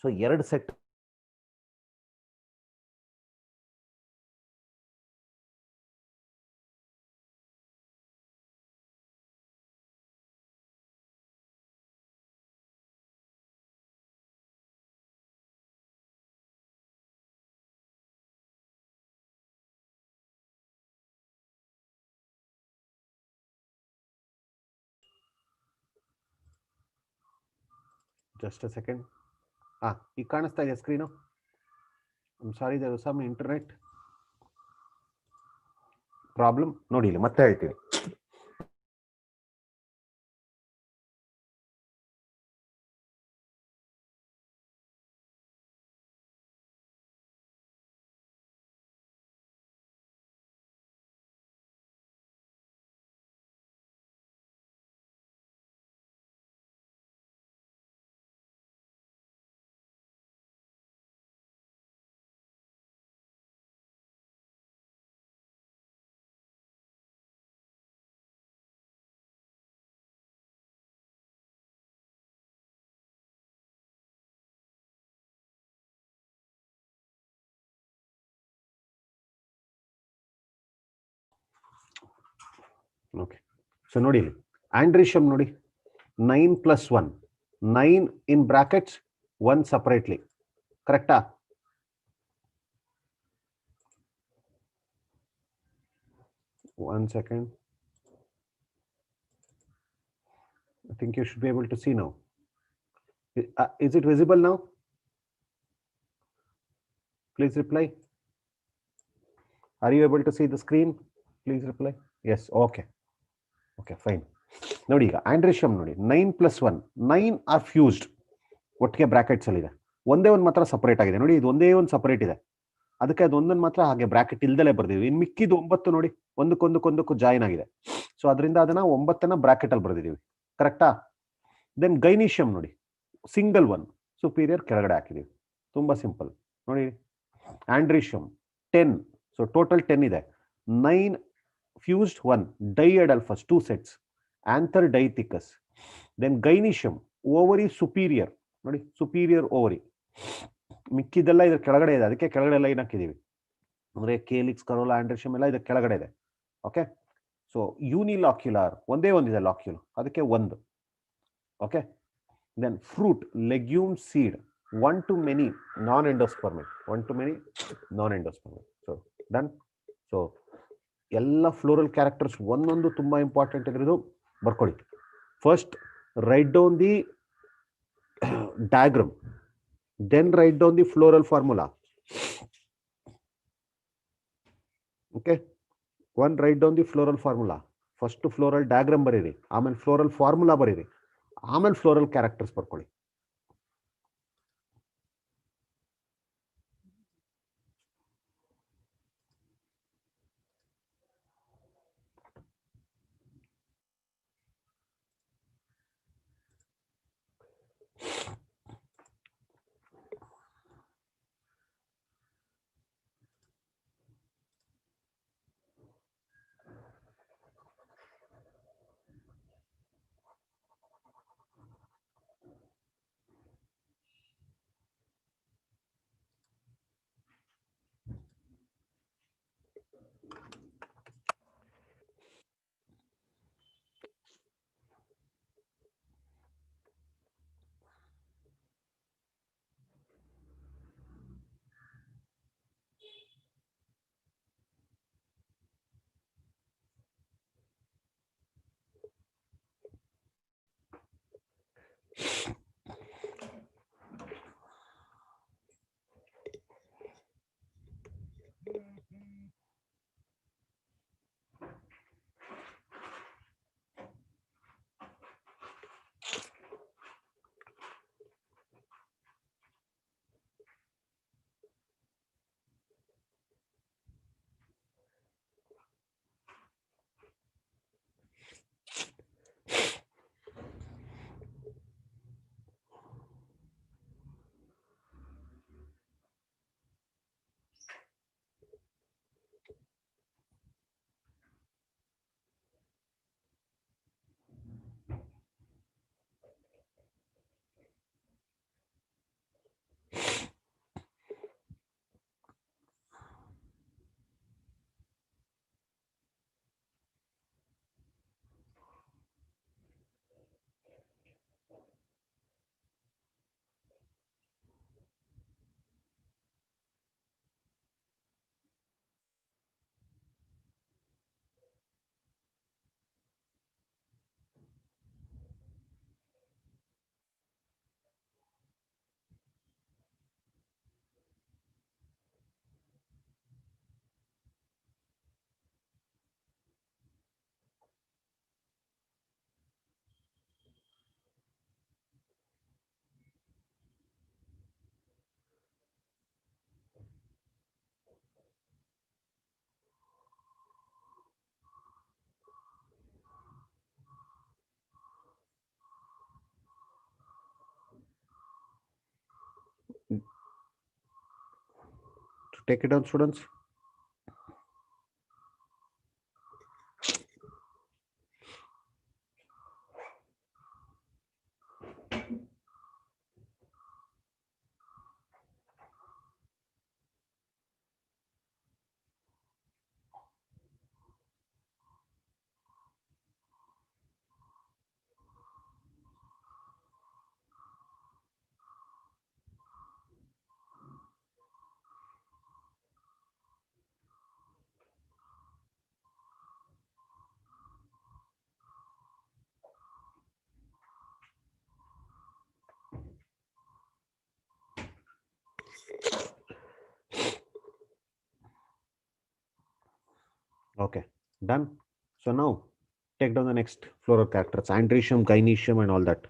So 2 set just a second. ಈಗ ಕಾಣಿಸ್ತಾ ಇದೆ screen? Sorry, there some internet problem. ನೋಡಿ ಇಲ್ಲಿ ಮತ್ತೆ ಹೇಳ್ತೀನಿ. ಓಕೆ, ಸೊ ನೋಡಿ ಇಲ್ಲಿ ಆಂಡ್ರಿಶಮ್ ನೋಡಿ, 9 plus 1, 9 in brackets, 1 separately. ಕರೆಕ್ಟಾ? One second. I think you should be able to see now. Is it visible now? Please reply. Are you able to see the screen? Please reply. Yes. Okay. Okay, fine. ನೋಡಿ ಈಗ ಆಂಡ್ರಿಶಮ್ ನೋಡಿ, 9 plus 1, 9 R fused, ಒಟ್ಟಿಗೆ brackets ಅಲ್ಲಿ ಇದೆ. ಒಂದೇ ಒಂದು ಮಾತ್ರ separate ಆಗಿದೆ ನೋಡಿ, ಇದು ಒಂದೇ ಒಂದು ಸಪರೇಟ್ ಇದೆ, ಅದಕ್ಕೆ ಅದೊಂದನ್ನು ಮಾತ್ರ ಹಾಗೆ ಬ್ರಾಕೆಟ್ ಇಲ್ದಲೇ ಬರ್ದಿದ್ವಿ. ಇನ್ನು ಮಿಕ್ಕಿದ್ದು 9 ನೋಡಿ ಒಂದಕ್ಕೊಂದಕ್ಕೂ ಜಾಯಿನ್ ಆಗಿದೆ. ಸೊ ಅದರಿಂದ ಅದನ್ನ 9 ಬ್ರಾಕೆಟ್ ಅಲ್ಲಿ ಬರ್ದಿದೀವಿ. ಕರೆಕ್ಟಾ? ದೆನ್ ಗೈನಿಷಿಯಂ ನೋಡಿ, ಸಿಂಗಲ್ ಒನ್, ಸುಪೀರಿಯರ್ ಕೆಳಗಡೆ ಹಾಕಿದೀವಿ. ತುಂಬಾ ಸಿಂಪಲ್ ನೋಡಿ. ಆಂಡ್ರಿಶಿಯಂ 10, ಸೊ ಟೋಟಲ್ 10 ಇದೆ. 9 fused 1, diadelphous 2 sets, anther diathecus. Then gynecium, ovary superior ನೋಡಿ, ಸುಪೀರಿಯರ್ ಓವರಿ. ಮಿಕ್ಕಿದೆಲ್ಲ ಇದ್ರ ಕೆಳಗಡೆ ಇದೆ, ಅದಕ್ಕೆ ಕೆಳಗಡೆ ಲೈನ್ ಹಾಕಿದೀವಿ. ಅಂದ್ರೆ ಕೇಲಿಕ್ಸ್, ಕರೋಲಾ, ಆಂಡ್ರಿಶಿಯಂ ಎಲ್ಲ ಇದ್ರ ಕೆಳಗಡೆ ಇದೆ. ಓಕೆ, ಸೊ ಯೂನಿಲಾಕ್ಯುಲಾರ್ ಒಂದೇ ಒಂದಿದೆ ಲಾಕ್ಯೂಲ್, ಅದಕ್ಕೆ 1. Okay, then fruit, legume, seed, 1 to many non endospermic, 1 to many non endospermic. So done. So ಎಲ್ಲ ಫ್ಲೋರಲ್ ಕ್ಯಾರೆಕ್ಟರ್ಸ್ ಒಂದೊಂದು ತುಂಬಾ ಇಂಪಾರ್ಟೆಂಟ್ ಇದ್ರದ್ದು ಬರ್ಕೊಳ್ಳಿ. First write down the diagram, then write down the floral formula. Okay, one, write down the floral formula. First floral diagram ಬರೀರಿ, ಆಮೇಲೆ floral formula ಬರೀರಿ, ಆಮೇಲೆ floral characters ಬರ್ಕೊಳ್ಳಿ. Take it down, students. Okay, done. So now take down the next floral characters, andrecium, gynoecium, and all that.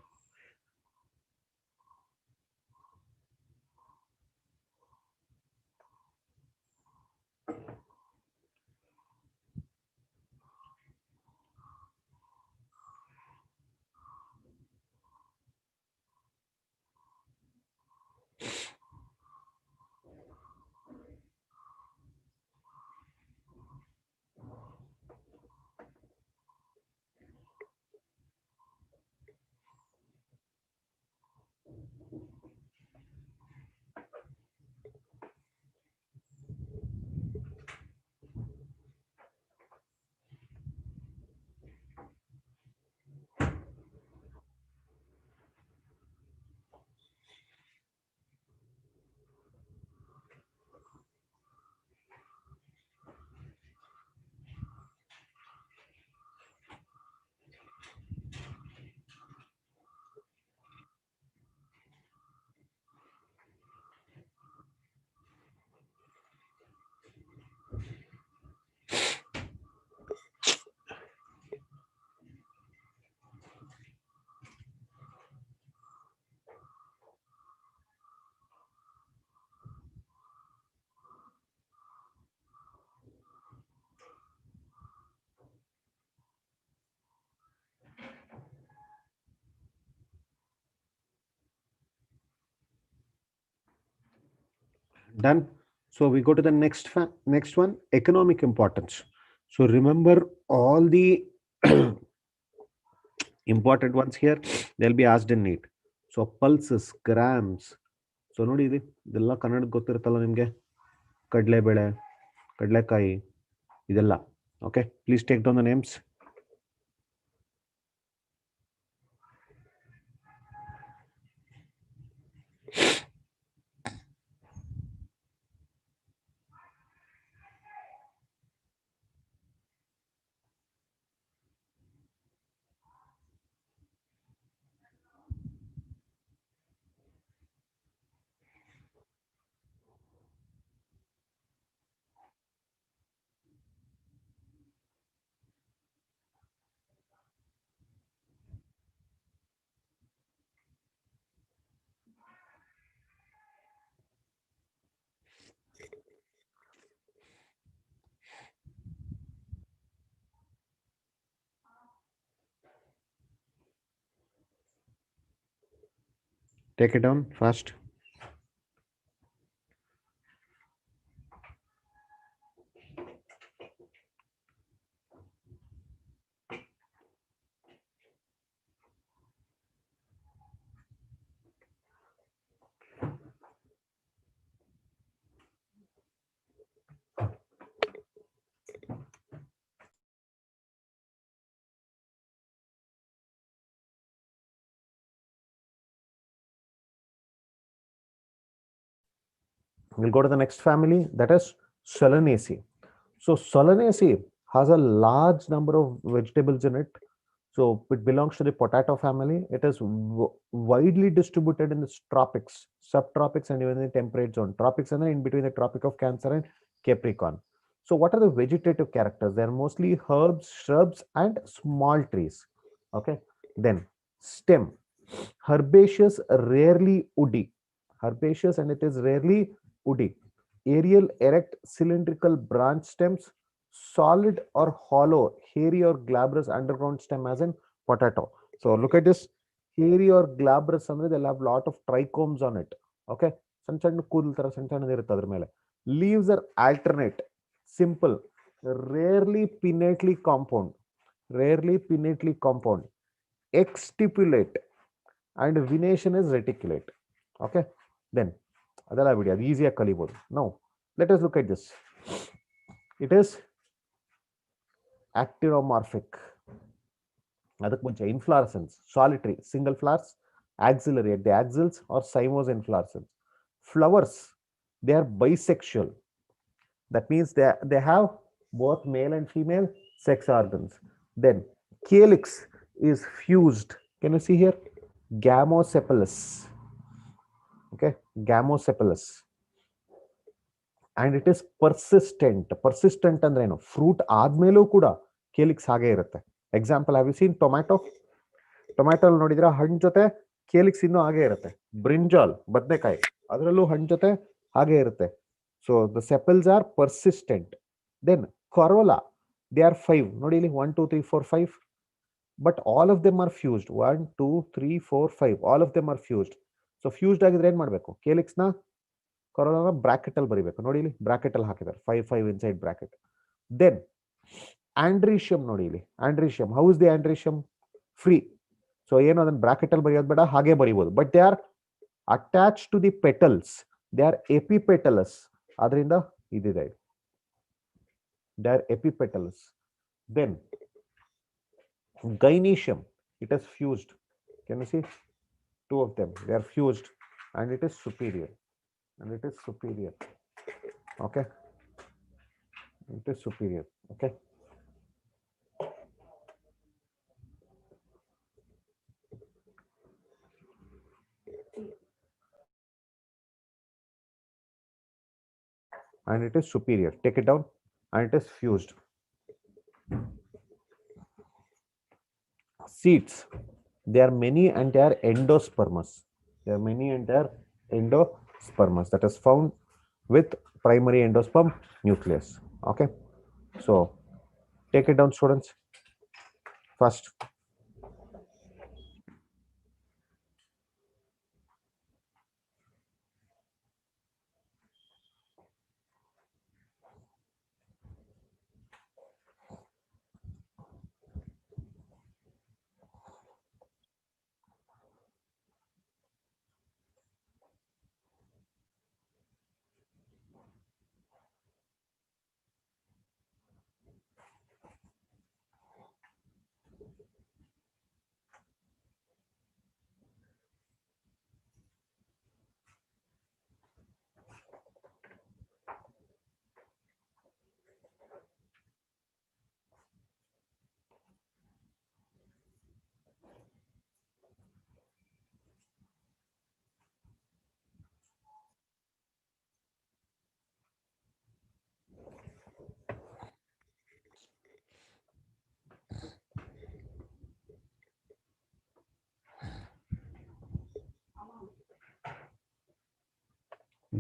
Done. So we go to the next one, economic importance. So remember all the important ones here. They'll be asked in Neet. So pulses, grams. So ನೋಡಿ ಇದೆಲ್ಲ ಕನ್ನಡಕ್ಕೆ ಗೊತ್ತಿರುತ್ತಲ್ಲ ನಿಮಗೆ, ಕಡಲೆಬೇಳೆ, ಕಡಲೆಕಾಯಿ, ಇದೆಲ್ಲ. Okay, please take down the names. Take it down fast. We'll go to the next family, that is Solanaceae. So Solanaceae has a large number of vegetables in it. So it belongs to the potato family. It is widely distributed in the tropics, subtropics, and even the temperate zone. Tropics and in between the Tropic of Cancer and Capricorn. So what are the vegetative characters? They are mostly herbs, shrubs, and small trees. Okay. Then stem, herbaceous, rarely woody. Herbaceous and it is rarely woody. Aerial, erect, cylindrical branch stems, solid or hollow, hairy or glabrous underground stem as in potato. So look at this, hairy or glabrous, they'll have a lot of trichomes on it. Okay, ಸಣ್ಣ ಸಣ್ಣ ಕೂದಲು ತರ ಸಣ್ಣ ಸಣ್ಣದಿರುತ್ತೆ ಅದ್ರ ಮೇಲೆ. Leaves are alternate, simple, rarely pinnately compound, exstipulate, and venation is reticulate. Okay, then ಅದೆಲ್ಲ ಬಿಡಿ, ಅದು ಈಸಿಯಾಗಿ ಕಲಿಬಹುದು. Now let us look at this. It is actinomorphic. ಅದಕ್ಕೆ ಮುಂಚೆ inflorescence, solitary, single flowers, axillary at the axils or cymose inflorescence. Flowers, they are bisexual. That means they have both male and female sex organs. Then calyx is fused. Can you see here? Gamosepalous. Okay, gamosepalous. And it is persistent. Persistent ಅಂದ್ರೆ ಏನು? Fruit ಆದ್ಮೇಲೂ ಕೂಡ calyx ಹಾಗೆ ಇರುತ್ತೆ. Example, have you seen tomato? Tomato ನೋಡಿದ್ರೆ ಹಣ್ಣು ಜೊತೆ calyx ಇನ್ನೂ ಹಾಗೆ ಇರುತ್ತೆ. ಬ್ರಿಂಜಾಲ್, ಬದನೆಕಾಯಿ, ಅದರಲ್ಲೂ ಹಣ್ಣು ಜೊತೆ ಹಾಗೆ ಇರುತ್ತೆ. So the sepals are persistent. Then corolla, they are 5. ನೋಡಿ ಇಲ್ಲಿ 1 2 3 4 5, but all of them are fused. 1 2 3 4 5, all of them are fused. So fused ಆಗಿದ್ರೆ ಏನ್ ಮಾಡಬೇಕು? ಕೇಲಿಕ್ಸ್ ನ, ಕೊರೋಲಾ ಬ್ರಾಕೆಟ್ ಅಲ್ಲಿ ಬರೀಬೇಕು. ನೋಡಿ ಇಲ್ಲಿ ಬ್ರಾಕೆಟ್ ಅಲ್ಲಿ ಹಾಕಿದ್ದಾರೆ 5 5 ಇನ್ಸೈಡ್ ಬ್ರಾಕೆಟ್. ದೆನ್ ಆಂಡ್ರೀಶಿಯಂ, ನೋಡಿ ಇಲ್ಲಿ androecium. How is the androecium? Free. So ಏನು ಅದನ್ನ ಬ್ರಾಕೆಟ್ ಅಲ್ಲಿ ಬರೆಯೋದು ಬೇಡ, ಹಾಗೆ ಬರೀಬಹುದು. But they are attach to the petals, they are epipetalous. ಅದರಿಂದ ಇದಿದೆ, they are epipetalous. Then gynoecium, it is fused. Can you see? 2 of them, they are fused, and it is superior. Okay, it is superior. Okay, and it is superior. Take it down, and it is fused. Seeds, they are many and they are endospermous. That is found with primary endosperm nucleus. Okay, so take it down, students. First,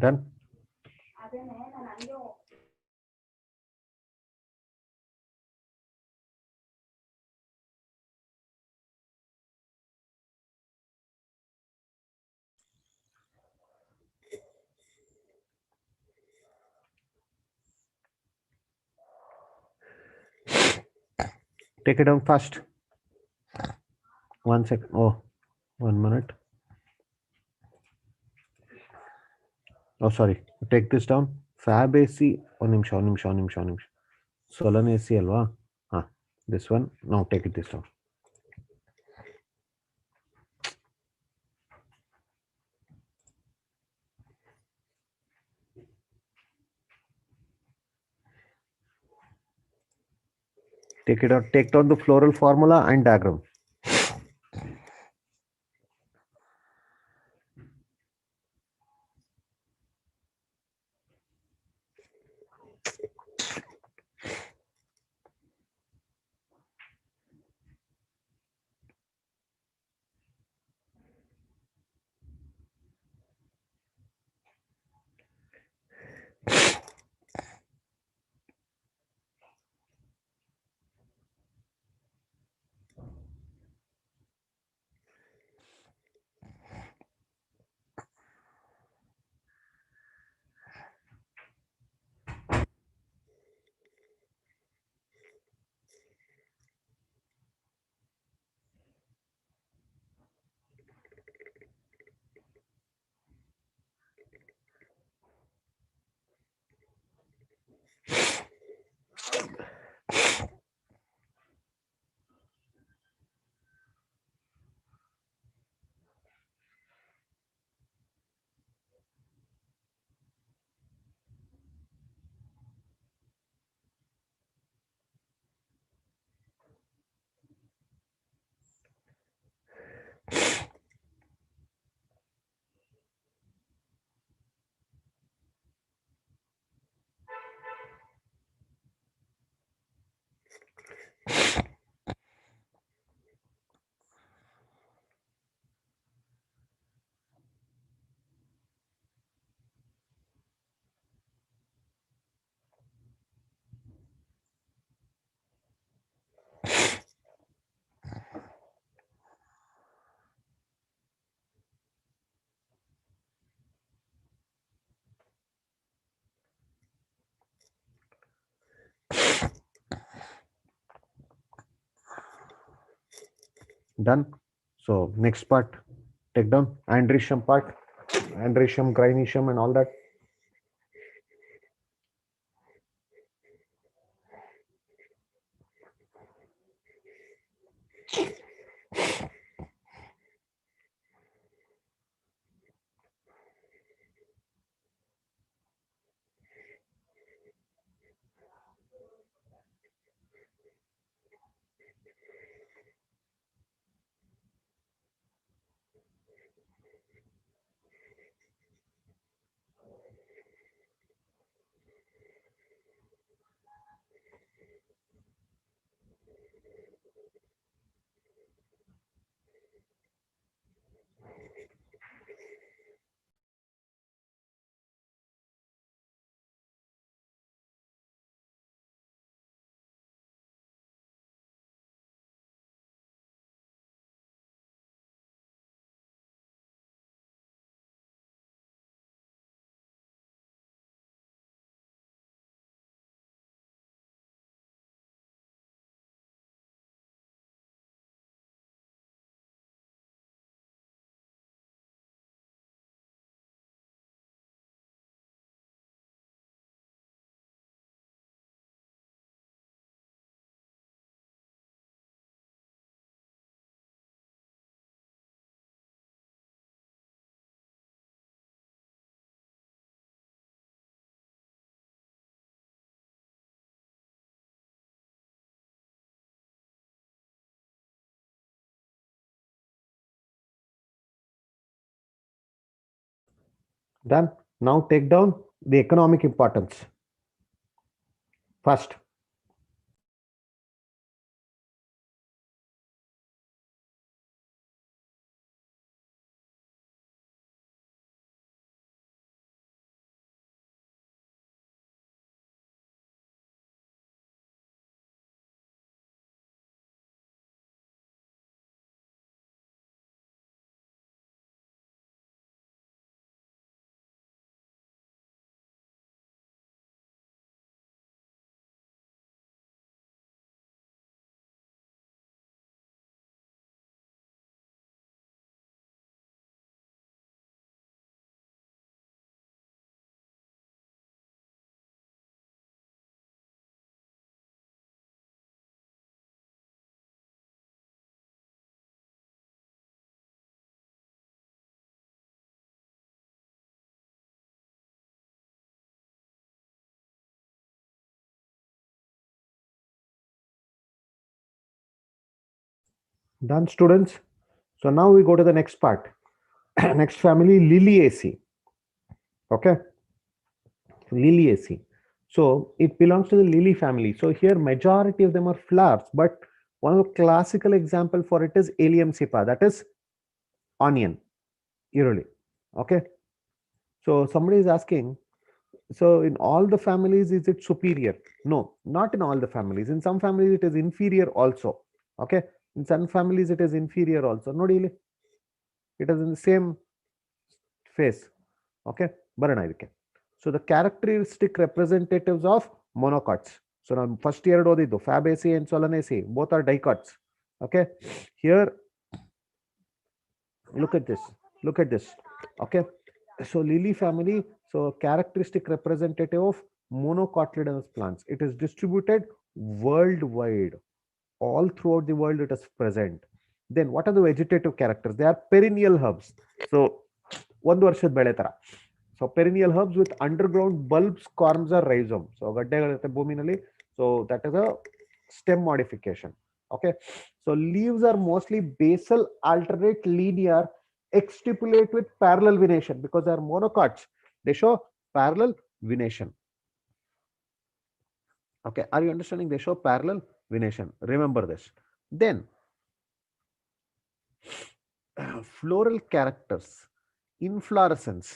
done. Take it down fast. 1 second. Oh, 1 minute. Oh, sorry. Take this down. Fabaceae. One nimsha. Solanaceae alva. This one. Now take it this down. Take it out. Take down the floral formula and diagram. Done. So next part, take down andrecium part, andrecium, gynecium, and all that. Done. Now take down the economic importance. First, done, students. So now we go to the next part. Next family, Liliaceae. Okay, Liliaceae. So it belongs to the lily family. So here majority of them are flowers, but one of the classical example for it is Allium cepa, that is onion, eerily. Okay. So somebody is asking, so in all the families, is it superior? No, not in all the families. In some families, it is inferior also. Okay. In some families, it is inferior also. No, really. It is in the same phase. Okay. Barana idike. So the characteristic representatives of monocots. So now first year ಓದಿದ್ದು Fabaceae and Solanaceae, both are dicots. Okay. Here, look at this. Look at this. Okay. So lily family, so characteristic representative of monocotyledonous plants. It is distributed worldwide. All throughout the world it is present. Then what are the vegetative characters? They are perennial herbs. So ಒಂದು ವರ್ಷದ ಬೆಳೆ ತರ. So perennial herbs with underground bulbs, corms or rhizome. So ಗಡ್ಡೆಗಳಿರುತ್ತೆ ಭೂಮಿನಲ್ಲಿ. So that is a stem modification. Okay. So leaves are mostly basal, alternate, linear, extrapolate with parallel venation because they are monocots. They show parallel venation. Okay. Are you understanding? They show parallel venation. Remember this. Then floral characters, inflorescence,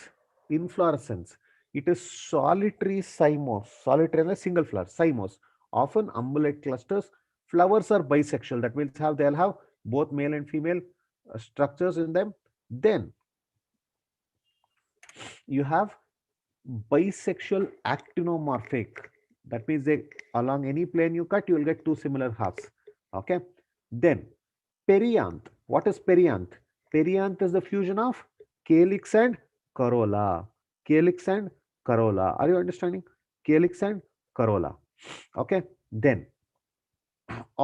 it is solitary cymos, solitary and a single flower, cymos, often umbellate clusters. Flowers are bisexual, that means they'll have both male and female structures in them. Then you have bisexual actinomorphic, that means they along any plane you cut you will get two similar halves. Okay. Then Perianth. What is perianth? Perianth is the fusion of calyx and corolla. Calyx and corolla. Are you understanding? Calyx and corolla. Okay. Then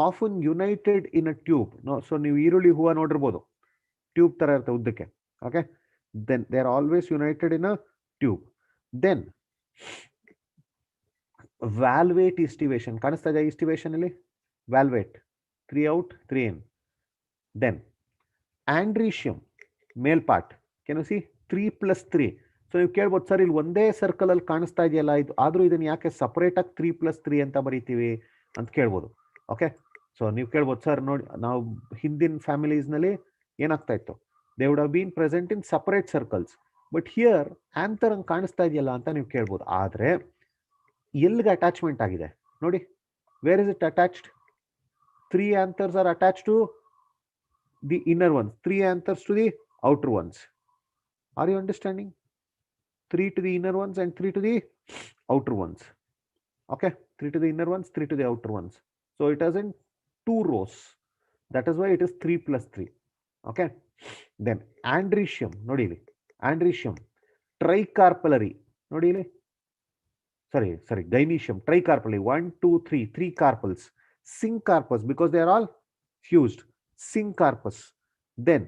often united in a tube. No, so ನೀವು ಈರುಳ್ಳಿ ಹೂವ ನೋಡಿರ್ಬೋದು, tube ತರ ಇರುತ್ತೆ ಉದ್ದಕ್ಕೆ. Okay. Then they are always united in a tube. Then valvate estivation. ಕಾಣಿಸ್ತಾ ಇದೆ estivation ಅಲ್ಲಿ? Valvate. 3 out, 3 in. Then andrecium, male part. Can you see? 3 plus 3. So ನೀವು ಕೇಳ್ಬೋದು ಸರ್ ಇಲ್ಲಿ ಒಂದೇ ಸರ್ಕಲ್ ಅಲ್ಲಿ ಕಾಣಿಸ್ತಾ ಇದೆಯಲ್ಲ ಇದು, ಆದ್ರೂ ಇದನ್ನ ಯಾಕೆ ಸಪರೇಟ್ ಆಗಿ 3 plus 3 ಅಂತ ಬರೀತೀವಿ ಅಂತ ಕೇಳ್ಬೋದು. ಓಕೆ, ಸೊ ನೀವು ಕೇಳ್ಬೋದು ಸರ್ ನೋಡಿ ನಾವು ಹಿಂದಿನ ಫ್ಯಾಮಿಲೀಸ್ ನಲ್ಲಿ ಏನಾಗ್ತಾ ಇತ್ತು, they would have been present in separate circles, but here anther ಹಂಗೆ ಕಾಣಿಸ್ತಾ ಇದೆಯಲ್ಲ ಅಂತ ನೀವು ಕೇಳ್ಬೋದು. ಆದ್ರೆ ಎಲ್ಲಿಗೆ ಅಟ್ಯಾಚ್ಮೆಂಟ್ ಆಗಿದೆ ನೋಡಿ, where is it attached? 3 anthers are attached to the inner ones, 3 anthers to the outer ones. Are you understanding? 3 to the inner ones and 3 to the outer ones. Okay, 3 to the inner ones, 3 to the outer ones. So it has in 2 rows. That is why it is 3 plus 3. Okay. Then andrecium, nodili. Andrecium, tricarpellary. Nodili. Sorry, gynecium, tricarpellary. 1, 2, 3, 3 carpels. Syncarpus, because they are all fused. Syncarpus. Then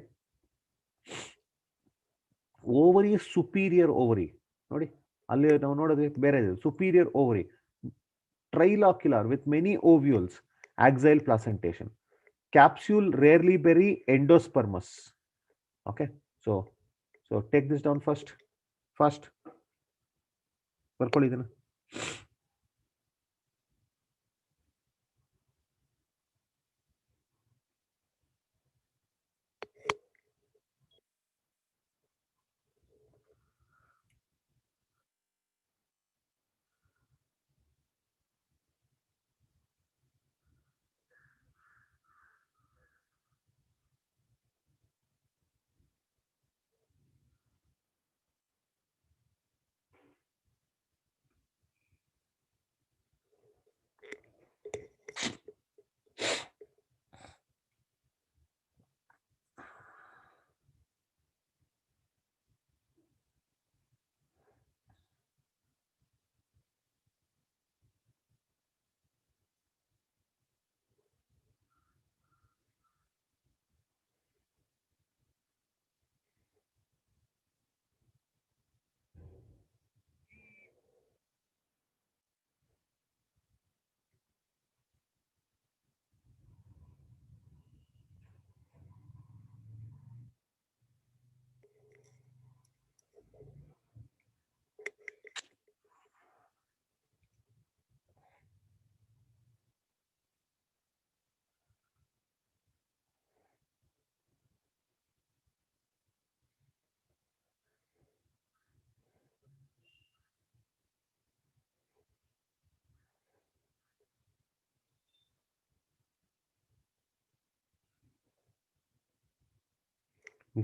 ovary, superior ovary. ನೋಡಿ ಅಲ್ಲಿ ನಾವು ನೋಡೋದು ಬೇರೆ ಇದೆ, superior ovary. Trilocular with many ovules, axial placentation. Capsule rarely berry, endospermous. Okay, so take this down first. ಬರ್ಕೊಳ್ಳಿ ಇದನ್ನ.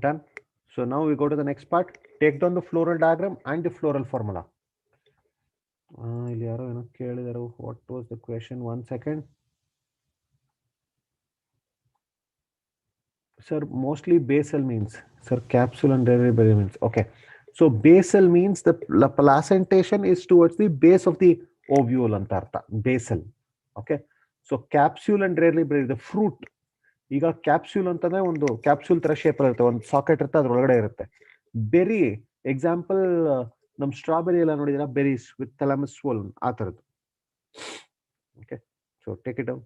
Done. So now we go to the next part. Take down the floral diagram and the floral formula. What was the question? 1 second. Sir, mostly basal means. Sir, capsule and berry means. Okay. So basal means the placentation is towards the base of the ovule antartha. Basal. Okay. So capsule and rarely berry, the fruit. ಈಗ capsule ಅಂತಂದ್ರೆ ಒಂದು capsule ತರ shape ಇರುತ್ತೆ, ಒಂದು socket ಇರುತ್ತೆ, ಅದ್ರೊಳಗಡೆ ಇರುತ್ತೆ. Berry example ನಮ್ strawberry ಎಲ್ಲ ನೋಡಿದಿರಾ, ಬೆರೀಸ್ ವಿತ್ ಥಾಲಮಸ್ ಸ್ವೋಲನ್, ಆ ತರದ್ದು. Okay, so take it down.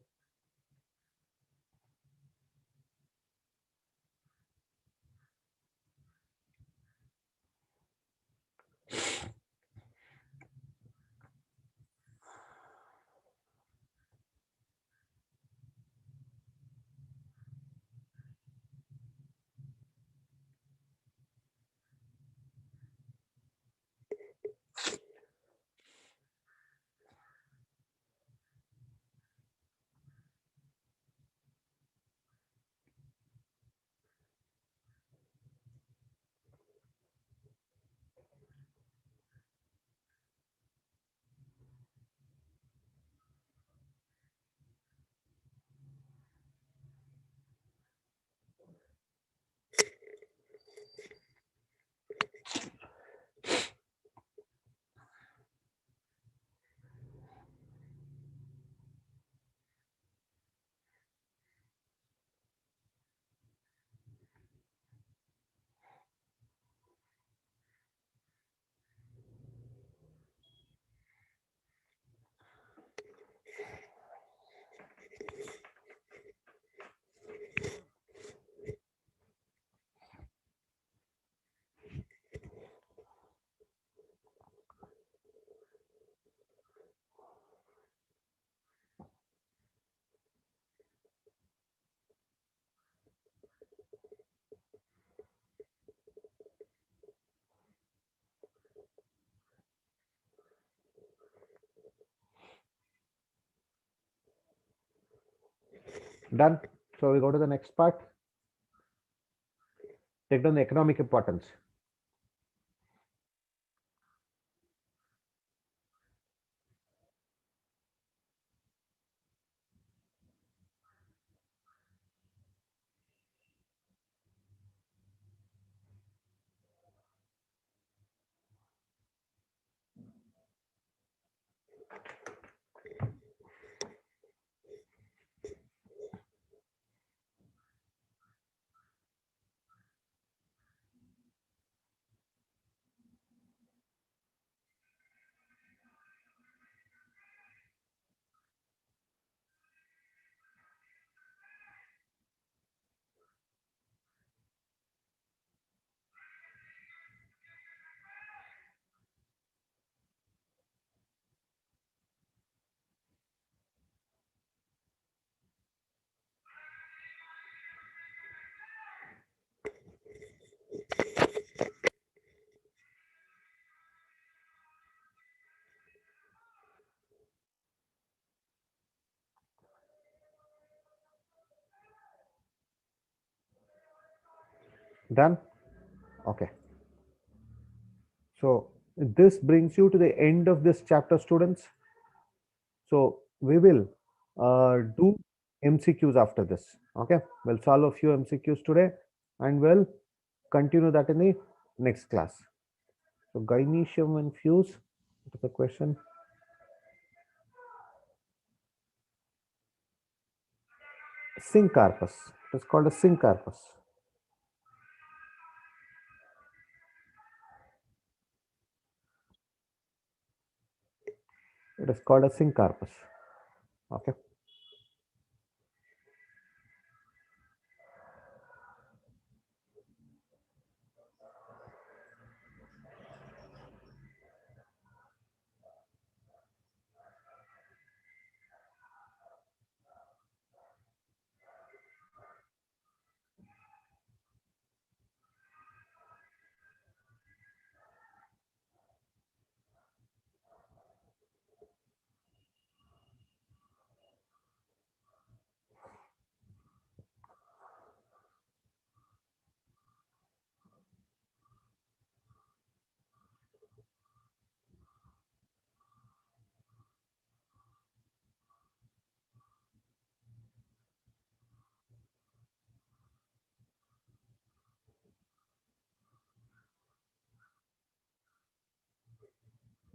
Done. So we go to the next part. Take down the economic importance. Done. Okay. So this brings you to the end of this chapter, students. So we will do MCQs after this. Okay, we'll solve a few MCQs today, and we'll continue that in the next class. So gynecium and fuse. What is the question? Syncarpus. It is called a syncarpus. It is called a syncarpus. Okay.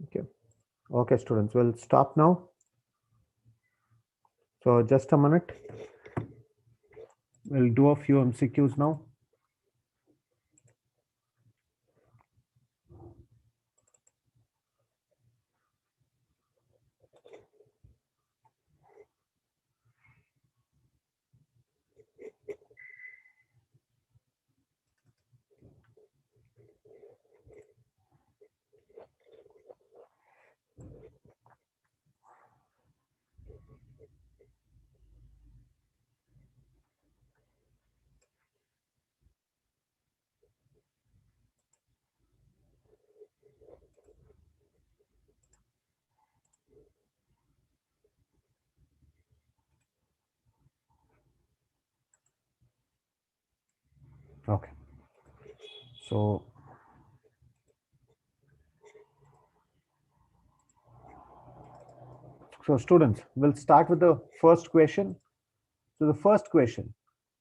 Okay. Okay, students. We'll stop now. So just a minute. We'll do a few MCQs now. Okay. So students, we'll start with the first question. So the first question,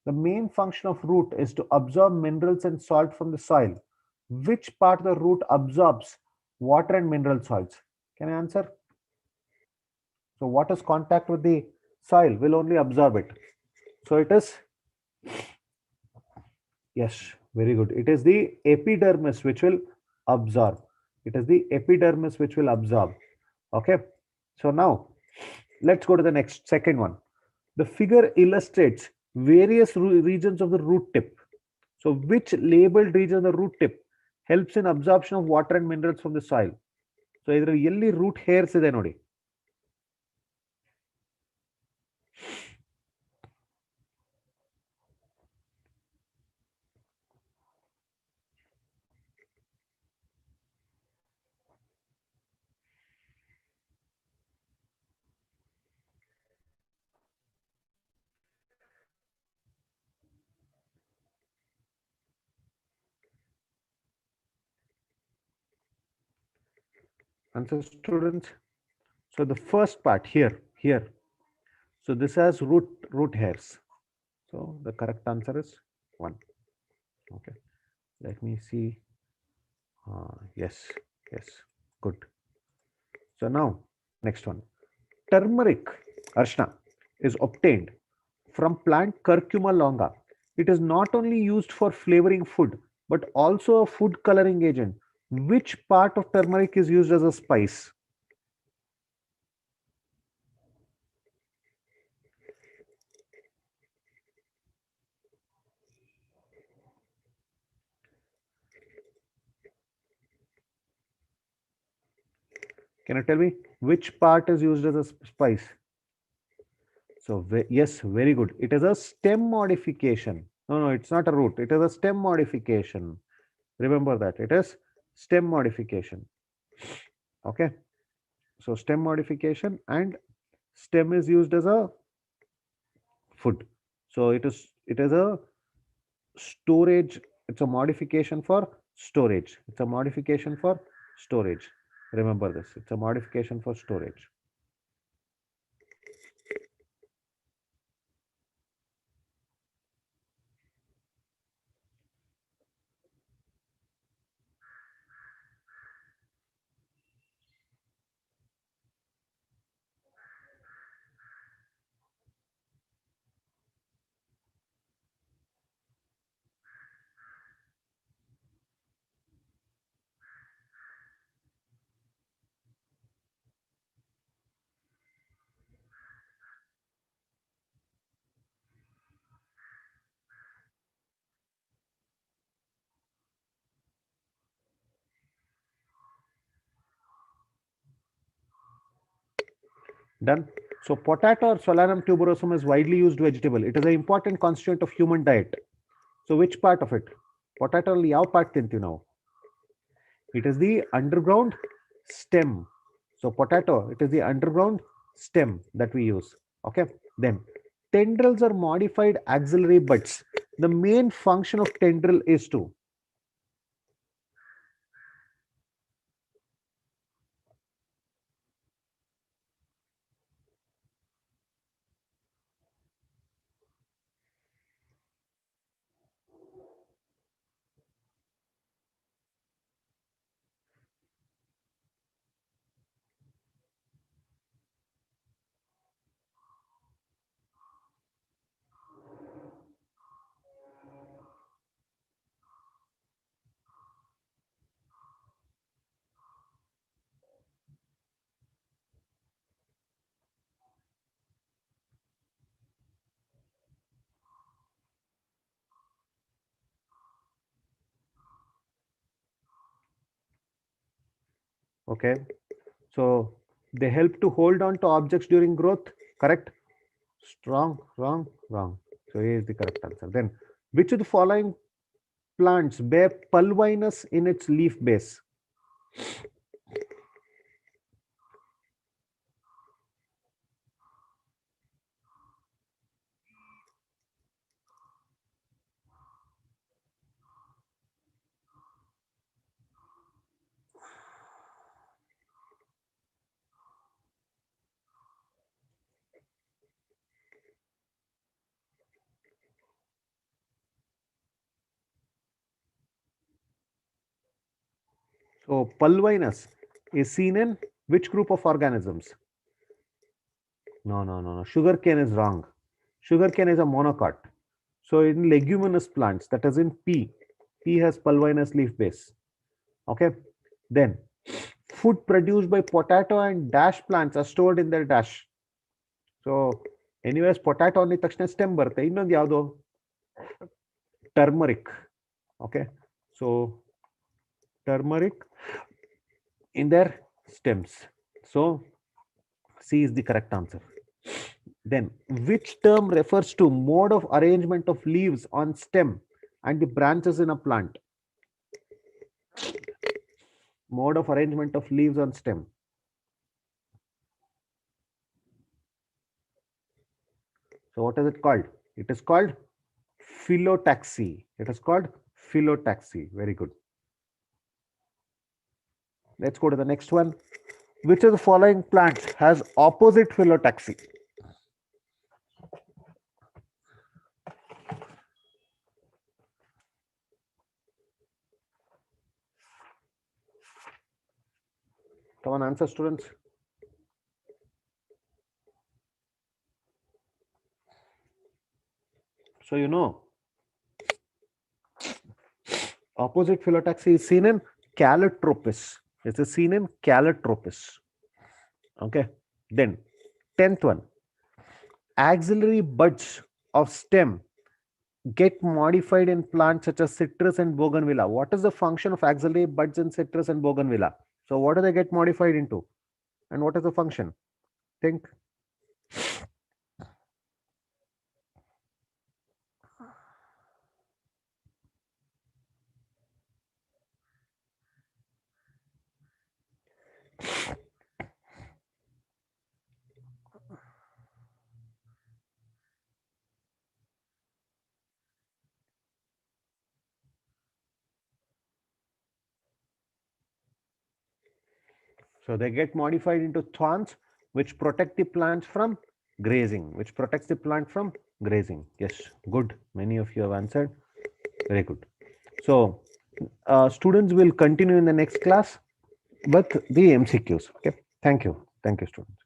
the main function of root is to absorb minerals and salt from the soil. Which part of the root absorbs water and mineral salts? Can I answer? So water's contact with the soil will only absorb it. So it is, yes, very good. It is the epidermis which will absorb. It is the epidermis which will absorb. Okay. So now let's go to the next second one. The figure illustrates various regions of the root tip. So which labeled region of the root tip helps in absorption of water and minerals from the soil? So either ಎಲ್ಲಿ root hairs ಇದೆ ನೋಡಿ. Answer, students. So the first part here. So this has root hairs. So the correct answer is 1. Okay. Let me see. Yes, yes, good. So now, next one. Turmeric, Arshna, is obtained from plant Curcuma longa. It is not only used for flavoring food, but also a food coloring agent. Which part of turmeric is used as a spice? Can you tell me which part is used as a spice? So, yes, very good. It is a stem modification. No, it's not a root. It is a stem modification. Remember that. It is stem modification. Okay. So, stem modification, and stem is used as a food. So, it is a storage. It's a modification for storage. It's a modification for storage. Remember this. It's a modification for storage. Done. So potato or Solanum tuberosum is widely used vegetable. It is an important constituent of human diet. So which part of it? Potato ಅಲ್ಲಿ ಯಾವ part ತಿಂತೀವಿ ನಾವು? It is the underground stem. So potato, it is the underground stem that we use. Okay. Then tendrils are modified axillary buds. The main function of tendril is to. Okay. So they help to hold on to objects during growth. Correct? Strong, wrong, wrong. So here is the correct answer. Then, which of the following plants bear pulvinus in its leaf base? So, pulvinus is seen in which group of organisms? No. Sugarcane is wrong. Sugarcane is a monocot. So, in leguminous plants, that is in pea has pulvinus leaf base. Okay. Then, food produced by potato and dash plants are stored in their dash. So, anyways, potato ಅಂದಿದ ತಕ್ಷಣ stem ಬರುತ್ತೆ. ಇನ್ನೊಂದು ಯಾವುದು? Turmeric. Okay. So, turmeric in their stems. So, C is the correct answer. Then, which term refers to mode of arrangement of leaves on stem and the branches in a plant? Mode of arrangement of leaves on stem. So, what is it called? It is called phyllotaxy. It is called phyllotaxy. Very good. Let's go to the next one. Which of the following plants has opposite phyllotaxy? Come on, answer, students. So you know, opposite phyllotaxy is seen in Calotropis. It's seen in Calotropis. Okay. Then 10th one, axillary buds of stem get modified in plants such as citrus and bougainvillea. What is the function of axillary buds in citrus and bougainvillea? So what do they get modified into? And what is the function? Think. So they get modified into thorns, which protect the plants from grazing, which protects the plant from grazing. Yes, good. Many of you have answered. Very good. So students will continue in the next class with the MCQs. Okay. Thank you. Thank you, students.